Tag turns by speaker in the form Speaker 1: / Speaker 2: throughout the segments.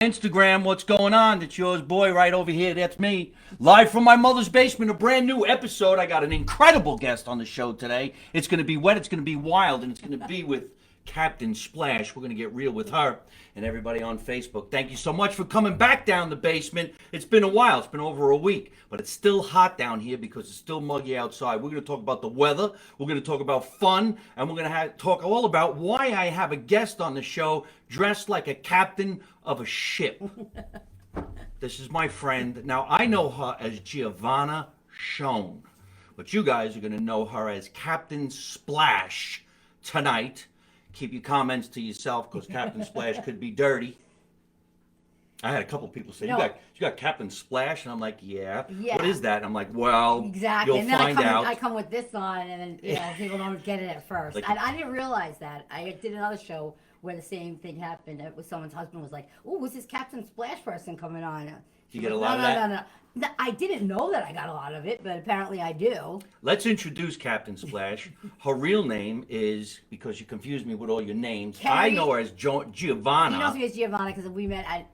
Speaker 1: Instagram, what's going on? It's yours, boy, right over here. That's me. Live from my mother's basement, a brand new episode. I got an incredible guest on the show today. It's going to be wet, it's going to be wild, and it's going to be with Kaptain Splash. We're going to get real with her and everybody on Facebook. Thank you so much for coming back down the basement. It's been a while. It's been over a week, but it's still hot down here because it's still muggy outside. We're going to talk about the weather. We're going to talk about fun, and we're going to talk all about why I have a guest on the show dressed like a captain of a ship. This is my friend. Now, I know her as Giovanna Schoen, but you guys are going to know her as Kaptain Splash tonight. Keep your comments to yourself because Kaptain Splash could be dirty. I had a couple people say, you got Kaptain Splash? And I'm like, yeah. What is that? And I'm like, well,
Speaker 2: exactly.
Speaker 1: You'll
Speaker 2: and then
Speaker 1: find out.
Speaker 2: I come with this on, and then people don't get it at first.
Speaker 1: Like,
Speaker 2: I didn't realize that. I did another show where the same thing happened. It was someone's husband was like, oh, who's this Kaptain Splash person coming on?
Speaker 1: You get a lot of that?
Speaker 2: No, I didn't know that I got a lot of it, but apparently I do.
Speaker 1: Let's introduce Kaptain Splash. Her real name is, because you confused me with all your names, I know her as Giovanna.
Speaker 2: He knows me as Giovanna because we met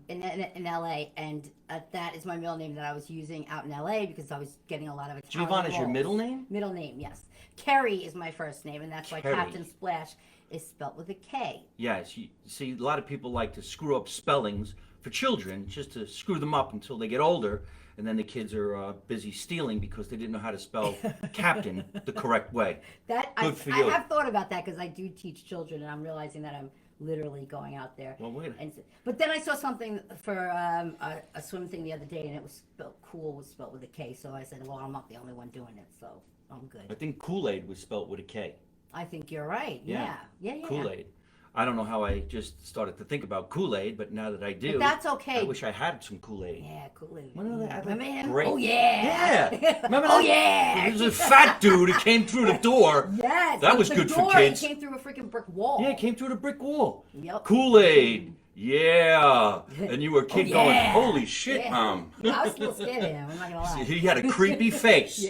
Speaker 2: in LA, and that is my middle name that I was using out in LA because I was getting a lot of Italian
Speaker 1: Giovanna is
Speaker 2: roles.
Speaker 1: your middle name?
Speaker 2: Middle name, yes. Kerry is my first name, and that's why
Speaker 1: Kerry.
Speaker 2: Kaptain Splash is spelt with a K.
Speaker 1: Yes, you see, a lot of people like to screw up spellings for children, just to screw them up until they get older, and then the kids are busy stealing because they didn't know how to spell captain the correct way. Good for you.
Speaker 2: I have thought about that because I do teach children, and I'm realizing that I'm literally going out there.
Speaker 1: Well, wait.
Speaker 2: But then I saw something for a swim thing the other day, and it was spelled cool was spelled with a K. So I said, well, I'm not the only one doing it, so I'm good.
Speaker 1: I think Kool-Aid was spelled with a K.
Speaker 2: I think you're right. Yeah.
Speaker 1: Kool-Aid. I don't know how I just started to think about Kool-Aid, but now that I do,
Speaker 2: but that's okay.
Speaker 1: I wish I had some Kool-Aid.
Speaker 2: Yeah, Kool-Aid.
Speaker 1: Remember
Speaker 2: him?
Speaker 1: Great.
Speaker 2: Oh yeah.
Speaker 1: Yeah. Remember
Speaker 2: Oh
Speaker 1: that?
Speaker 2: yeah.
Speaker 1: There was a fat dude who came through the door.
Speaker 2: Yes.
Speaker 1: That was good for kids.
Speaker 2: He came through a freaking brick wall.
Speaker 1: Yeah, he came through the brick wall.
Speaker 2: Yep.
Speaker 1: Kool-Aid. Yeah. And you were a kid going,
Speaker 2: yeah.
Speaker 1: holy shit, Mom.
Speaker 2: I was a little scared of him. I'm not gonna lie.
Speaker 1: He had a creepy face.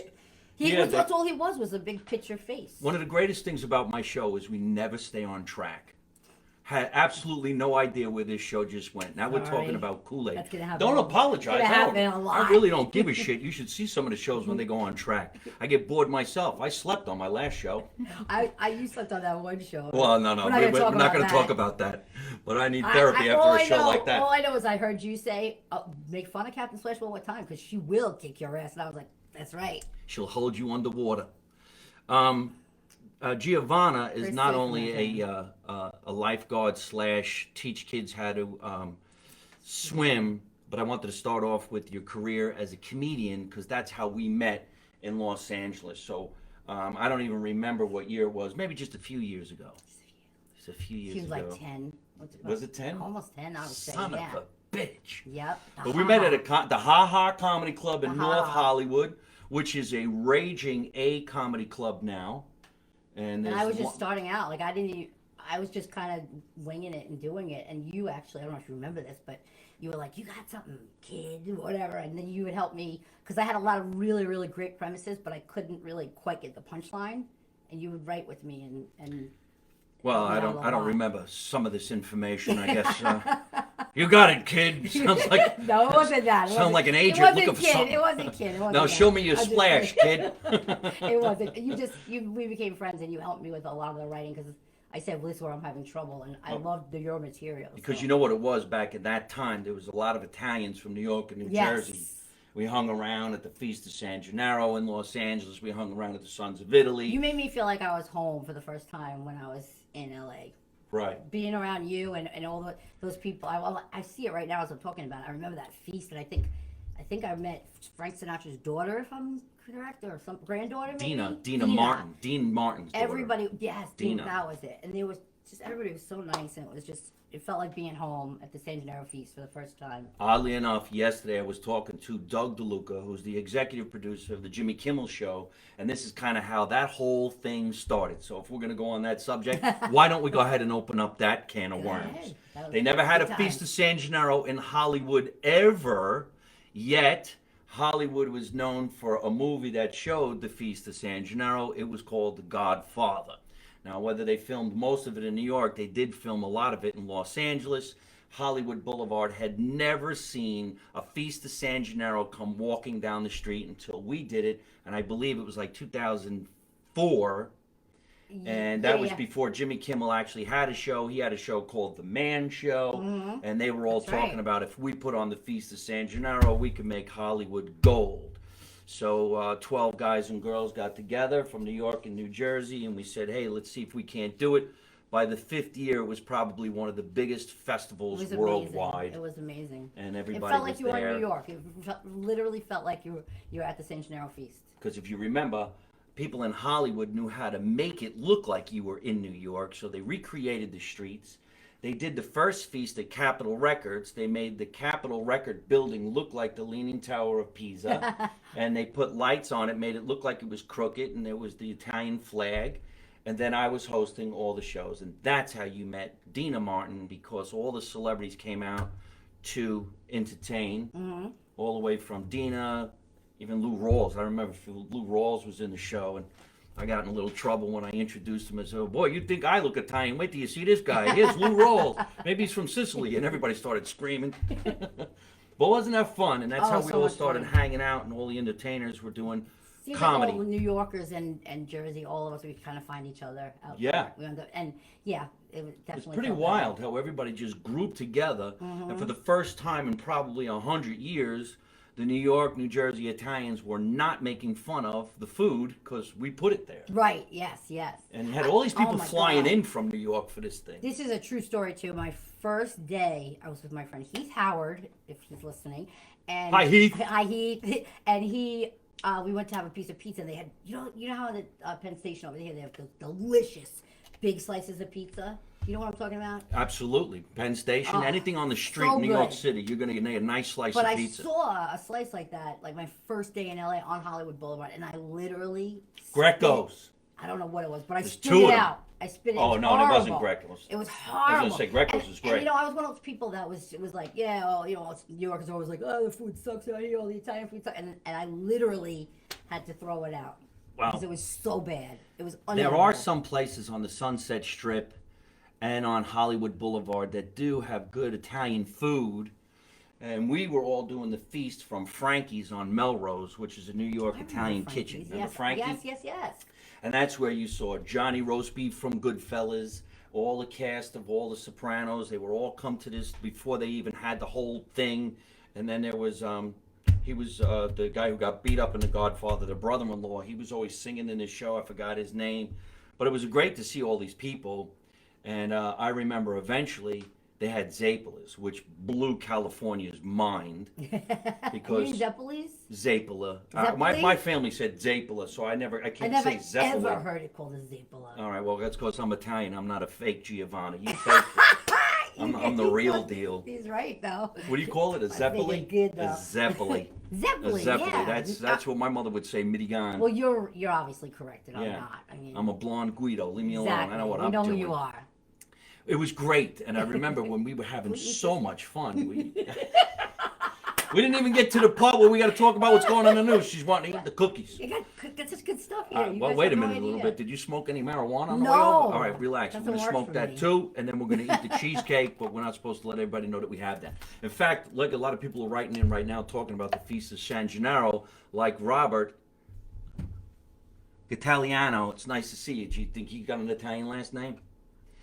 Speaker 2: Yeah. That's all he was a big picture face.
Speaker 1: One of the greatest things about my show is we never stay on track. Had absolutely no idea where this show just went. Now we're talking about Kool-Aid.
Speaker 2: That's gonna happen.
Speaker 1: Don't apologize.
Speaker 2: It's gonna happen a lot.
Speaker 1: I really don't give a shit. You should see some of the shows when they go on track. I get bored myself. I slept on my last show.
Speaker 2: You slept on that one show.
Speaker 1: Well, no. We're not going to talk about that. But I need therapy after a show like that.
Speaker 2: All I know is I heard you say, make fun of Kaptain Splash one more time because she will kick your ass. And I was like, that's right.
Speaker 1: She'll hold you underwater. Giovanna is not only a lifeguard / teach kids how to swim, but I wanted to start off with your career as a comedian because that's how we met in Los Angeles. So I don't even remember what year it was. Maybe just a few years ago. Just a few years ago.
Speaker 2: She was like 10.
Speaker 1: Was it 10?
Speaker 2: Almost 10, I would say.
Speaker 1: Son of a bitch.
Speaker 2: Yep.
Speaker 1: But we met at the Ha Ha Comedy Club in North Hollywood, which is a raging A comedy club now. And
Speaker 2: I was just starting out. Like I was just kind of winging it and doing it. And you actually, I don't know if you remember this, but you were like, you got something, kid, whatever. And then you would help me because I had a lot of really, really great premises, but I couldn't really quite get the punchline. And you would write with me and
Speaker 1: well, I don't remember some of this information. I guess you got it, kid. Sounds like
Speaker 2: no, it wasn't that.
Speaker 1: Sounds like an agent looking for something.
Speaker 2: It wasn't kid.
Speaker 1: Now show me your splash, kid.
Speaker 2: It wasn't. We became friends, and you helped me with a lot of the writing because I said, well, this is where I'm having trouble, and I loved your material.
Speaker 1: Because you know what it was back at that time. There was a lot of Italians from New York and New Jersey. We hung around at the Feast of San Gennaro in Los Angeles. We hung around at the Sons of Italy.
Speaker 2: You made me feel like I was home for the first time when I was in LA.
Speaker 1: Right.
Speaker 2: Being around you and all those people. I see it right now as I'm talking about it. I remember that feast, and I think I met Frank Sinatra's daughter, if I'm correct, or some granddaughter maybe?
Speaker 1: Dean Martin's daughter.
Speaker 2: Everybody, yes,
Speaker 1: Dina.
Speaker 2: That was it. And there was just, everybody was so nice, and it felt like being home at the San Gennaro feast for the first time.
Speaker 1: Oddly enough, yesterday I was talking to Doug DeLuca, who's the executive producer of the Jimmy Kimmel Show, and this is kind of how that whole thing started. So if we're going to go on that subject, why don't we go ahead and open up that can of worms? They never had a Feast of San Gennaro in Hollywood ever, yet Hollywood was known for a movie that showed the Feast of San Gennaro. It was called The Godfather. Now, whether they filmed most of it in New York, they did film a lot of it in Los Angeles. Hollywood Boulevard had never seen a Feast of San Gennaro come walking down the street until we did it, and I believe it was like 2004. And that was before Jimmy Kimmel actually had a show. He had a show called The Man Show, and they were all talking about if we put on the Feast of San Gennaro, we could make Hollywood gold. So 12 guys and girls got together from New York and New Jersey, and we said, hey, let's see if we can't do it. By the 5th year, it was probably one of the biggest festivals worldwide.
Speaker 2: It was amazing.
Speaker 1: And everybody
Speaker 2: It felt like
Speaker 1: was
Speaker 2: you were
Speaker 1: there.
Speaker 2: in New York. It literally felt like you were at the San Gennaro Feast.
Speaker 1: Because if you remember, people in Hollywood knew how to make it look like you were in New York, so they recreated the streets. They did the first feast at Capitol Records. They made the Capitol Record building look like the Leaning Tower of Pisa, and they put lights on it, made it look like it was crooked, and there was the Italian flag. And then I was hosting all the shows, and that's how you met Dina Martin, because all the celebrities came out to entertain, all the way from Dina, even Lou Rawls. I remember Lou Rawls was in the show, and I got in a little trouble when I introduced him as, oh boy, you think I look Italian? Wait till you see this guy. Here's Lou Rawls.Maybe he's from Sicily, and everybody started screaming. But wasn't that fun? And that's how we all started hanging out, and all the entertainers were doing comedy.
Speaker 2: Like all New Yorkers and Jersey, all of us, we kind of find each other out
Speaker 1: Yeah.
Speaker 2: there. We end up, and yeah, it was definitely.
Speaker 1: It's pretty wild how everybody just grouped together, and for the first time in probably 100 years, the New York, New Jersey Italians were not making fun of the food because we put it there.
Speaker 2: Right. Yes. Yes.
Speaker 1: And you had all these people flying
Speaker 2: God.
Speaker 1: in from New York for this thing.
Speaker 2: This is a true story too. My first day, I was with my friend Heath Howard, if he's listening. And
Speaker 1: Hi, Heath.
Speaker 2: Hi, Heath. And we went to have a piece of pizza. And they had, you know how the Penn Station over here, they have those delicious big slices of pizza. You know what I'm talking about?
Speaker 1: Absolutely. Penn Station, anything on the street
Speaker 2: so
Speaker 1: in New York
Speaker 2: good.
Speaker 1: City, you're going to get a nice slice
Speaker 2: But
Speaker 1: of
Speaker 2: I
Speaker 1: pizza.
Speaker 2: saw a slice like that, like my first day in LA on Hollywood Boulevard, and I literally
Speaker 1: Greco's.
Speaker 2: I don't know what it was, but I spit
Speaker 1: two of
Speaker 2: it
Speaker 1: them.
Speaker 2: out. I spit it.
Speaker 1: Oh,
Speaker 2: It was
Speaker 1: no, it wasn't
Speaker 2: horrible.
Speaker 1: Greco's.
Speaker 2: It was
Speaker 1: I
Speaker 2: horrible.
Speaker 1: was going to say Greco's is
Speaker 2: And,
Speaker 1: great.
Speaker 2: you know, I was one of those people that was like, yeah, well, you know, New Yorkers are always like, oh, the food sucks out here, all the Italian food sucks, and I literally had to throw it out.
Speaker 1: Wow.
Speaker 2: Because it was so bad. It was
Speaker 1: There
Speaker 2: unedible.
Speaker 1: are some places on the Sunset Strip and on Hollywood Boulevard that do have good Italian food. And we were all doing the feast from Frankie's on Melrose, which is a New York
Speaker 2: I remember
Speaker 1: Italian
Speaker 2: Frankie's.
Speaker 1: kitchen. Remember
Speaker 2: Yes,
Speaker 1: Frankie?
Speaker 2: yes.
Speaker 1: And that's where you saw Johnny Roastbeef from Goodfellas, all the cast of all the Sopranos. They were all come to this before they even had the whole thing. And then there was, he was the guy who got beat up in The Godfather, the brother-in-law. He was always singing in his show. I forgot his name. But it was great to see all these people. And I remember eventually they had Zappalas, which blew California's mind. Because
Speaker 2: You mean Zeppelis?
Speaker 1: Zappala.
Speaker 2: Zeppeli?
Speaker 1: My family said Zappala, so I
Speaker 2: I
Speaker 1: can't
Speaker 2: never
Speaker 1: say Zeppala.
Speaker 2: ever heard it called a Zappala.
Speaker 1: All right, well, that's because I'm Italian. I'm not a fake Giovanna. You fake it. I'm the real deal.
Speaker 2: He's right, though.
Speaker 1: What do you call it? A Zeppeli?
Speaker 2: good,
Speaker 1: A
Speaker 2: though.
Speaker 1: Zeppeli.
Speaker 2: Zeppeli,
Speaker 1: A Zeppeli.
Speaker 2: yeah.
Speaker 1: That's what my mother would say, Midigan.
Speaker 2: Well, you're obviously correct, and I'm
Speaker 1: Yeah.
Speaker 2: not. I mean,
Speaker 1: I'm a blonde Guido. Leave me alone.
Speaker 2: exactly.
Speaker 1: I know what
Speaker 2: we
Speaker 1: I'm
Speaker 2: know
Speaker 1: doing.
Speaker 2: who you are.
Speaker 1: It was great, and I remember when we were having so much fun. We didn't even get to the part where we got to talk about what's going on in the news. She's wanting to eat the cookies.
Speaker 2: You got such good stuff here. You
Speaker 1: Well,
Speaker 2: guys
Speaker 1: wait a
Speaker 2: have no
Speaker 1: minute a little
Speaker 2: idea.
Speaker 1: bit. Did you smoke any marijuana on the
Speaker 2: No.
Speaker 1: way over? All right, relax.
Speaker 2: Doesn't
Speaker 1: We're going to
Speaker 2: work
Speaker 1: smoke
Speaker 2: for
Speaker 1: that
Speaker 2: me.
Speaker 1: too, and then we're going to eat the cheesecake, but we're not supposed to let everybody know that we have that. In fact, like a lot of people are writing in right now talking about the Feast of San Gennaro, like Robert Italiano. It's nice to see you. Do you think he got an Italian last name?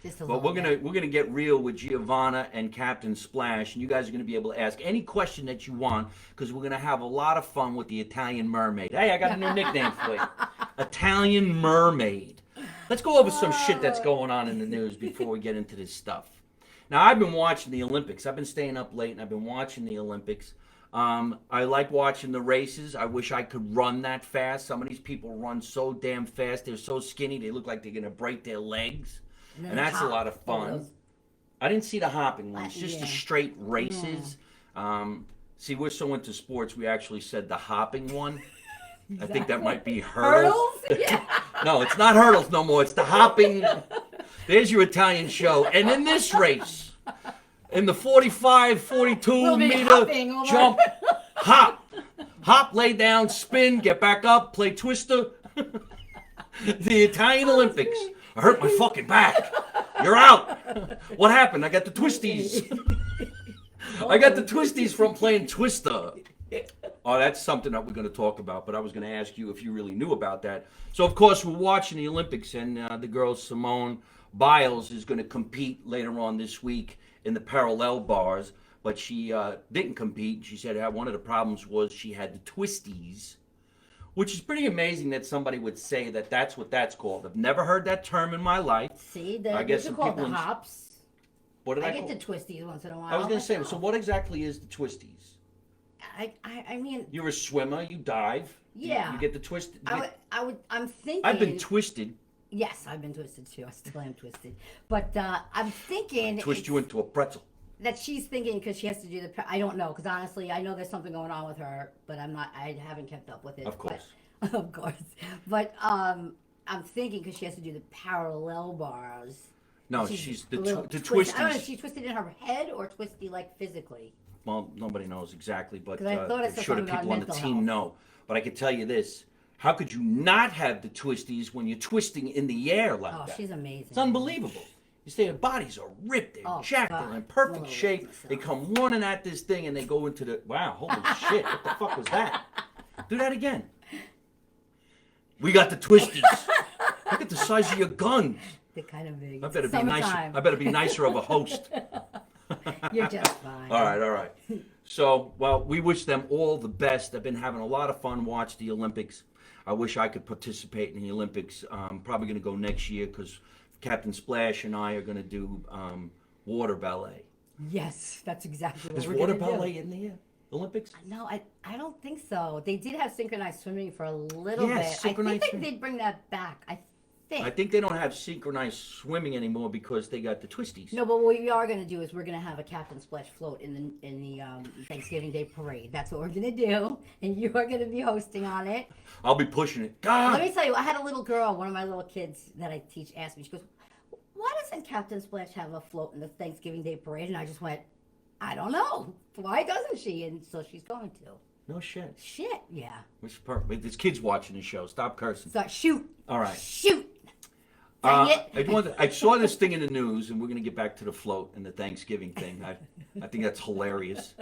Speaker 2: Just a
Speaker 1: But
Speaker 2: little bit.
Speaker 1: we're gonna get real with Giovanna and Captain Splash, and you guys are gonna be able to ask any question that you want because we're gonna have a lot of fun with the Italian Mermaid. Hey, I got a new nickname for you, Italian Mermaid. Let's go over some shit that's going on in the news before we get into this stuff. Now, I've been watching the Olympics. I've been staying up late, and I've been watching the Olympics. I like watching the races. I wish I could run that fast. Some of these people run so damn fast. They're so skinny, they look like they're gonna break their legs. And that's a lot of fun. I didn't see the hopping ones, just the straight races. See, we're so into sports, we actually said the hopping one. I think that might be hurdles.
Speaker 2: Hurdles? Yeah.
Speaker 1: No, it's not hurdles no more. It's the hopping. There's your Italian show. And in this race, in the 45, 42
Speaker 2: We'll be
Speaker 1: meter
Speaker 2: hopping over.
Speaker 1: jump, hop, lay down, spin, get back up, play twister. The Italian Olympics. I hurt my fucking back. You're out. What happened? I got the twisties. I got the twisties from playing Twister. Oh, that's something that we're going to talk about, but I was going to ask you if you really knew about that. So, of course, we're watching the Olympics, and the girl Simone Biles is going to compete later on this week in the parallel bars, but she didn't compete. She said one of the problems was she had the twisties, which is pretty amazing that somebody would say that that's what that's called. I've never heard that term in my life.
Speaker 2: See,
Speaker 1: I guess
Speaker 2: these are
Speaker 1: some
Speaker 2: called
Speaker 1: people
Speaker 2: the hops.
Speaker 1: What did I
Speaker 2: get
Speaker 1: call?
Speaker 2: the twisties once in a while.
Speaker 1: I was going to say, so what exactly is the twisties?
Speaker 2: I mean,
Speaker 1: You're a swimmer. You dive.
Speaker 2: Yeah.
Speaker 1: You get the twist.
Speaker 2: I'm thinking.
Speaker 1: I've been twisted.
Speaker 2: Yes, I've been twisted too. I still am twisted. But I'm thinking.
Speaker 1: Twist you into a pretzel.
Speaker 2: That she's thinking because she has to do the. I don't know, because honestly, I know there's something going on with her, but I haven't kept up with it.
Speaker 1: Of course.
Speaker 2: But, of course. But I'm thinking because she has to do the parallel bars.
Speaker 1: No, she's the
Speaker 2: twisties.
Speaker 1: twisties.
Speaker 2: I don't know if she's twisted in her head or twisty like physically.
Speaker 1: Well, nobody knows exactly, but
Speaker 2: 'Cause I thought I
Speaker 1: I'm
Speaker 2: saw
Speaker 1: sure the
Speaker 2: something about
Speaker 1: people on the
Speaker 2: mental
Speaker 1: team
Speaker 2: health.
Speaker 1: know. But I can tell you this: how could you not have the twisties when you're twisting in the air like
Speaker 2: Oh,
Speaker 1: that?
Speaker 2: she's amazing.
Speaker 1: It's unbelievable. You see, their bodies are ripped, they're
Speaker 2: Oh,
Speaker 1: jacked,
Speaker 2: God.
Speaker 1: they're in perfect
Speaker 2: Well,
Speaker 1: shape.
Speaker 2: myself.
Speaker 1: They come running at this thing and they go into the. Wow, holy shit! What the fuck was that? Do that again. We got the twisties. Look at the size of your guns.
Speaker 2: They're kind of big.
Speaker 1: I better be nicer.
Speaker 2: Summertime.
Speaker 1: I better be nicer of a host.
Speaker 2: You're just fine.
Speaker 1: All right. So, well, we wish them all the best. I've been having a lot of fun watching the Olympics. I wish I could participate in the Olympics. I'm probably going to go next year because Captain Splash and I are going to do water ballet.
Speaker 2: Yes, that's exactly what
Speaker 1: Is
Speaker 2: we're
Speaker 1: water
Speaker 2: gonna do.
Speaker 1: ballet in the Olympics?
Speaker 2: No, I don't think so. They did have synchronized swimming for a little
Speaker 1: Yeah,
Speaker 2: bit. I
Speaker 1: synchronized
Speaker 2: think
Speaker 1: swimming.
Speaker 2: they'd bring that back.
Speaker 1: I think they don't have synchronized swimming anymore because they got the twisties.
Speaker 2: No, but what we are going to do is we're going to have a Captain Splash float in the Thanksgiving Day parade. That's what we're going to do, and you are going to be hosting on it.
Speaker 1: I'll be pushing it.
Speaker 2: Let
Speaker 1: God!
Speaker 2: me tell you, I had a little girl, one of my little kids that I teach, asked me. She goes, "Why doesn't Captain Splash have a float in the Thanksgiving Day parade?" And I just went, "I don't know. Why doesn't she?" And so she's going to.
Speaker 1: No shit.
Speaker 2: Shit, yeah.
Speaker 1: Which part? Wait, there's kids watching the show. Stop cursing.
Speaker 2: So shoot.
Speaker 1: All right.
Speaker 2: Shoot. Dang it.
Speaker 1: I saw this thing in the news, and we're going to get back to the float and the Thanksgiving thing. I think that's hilarious.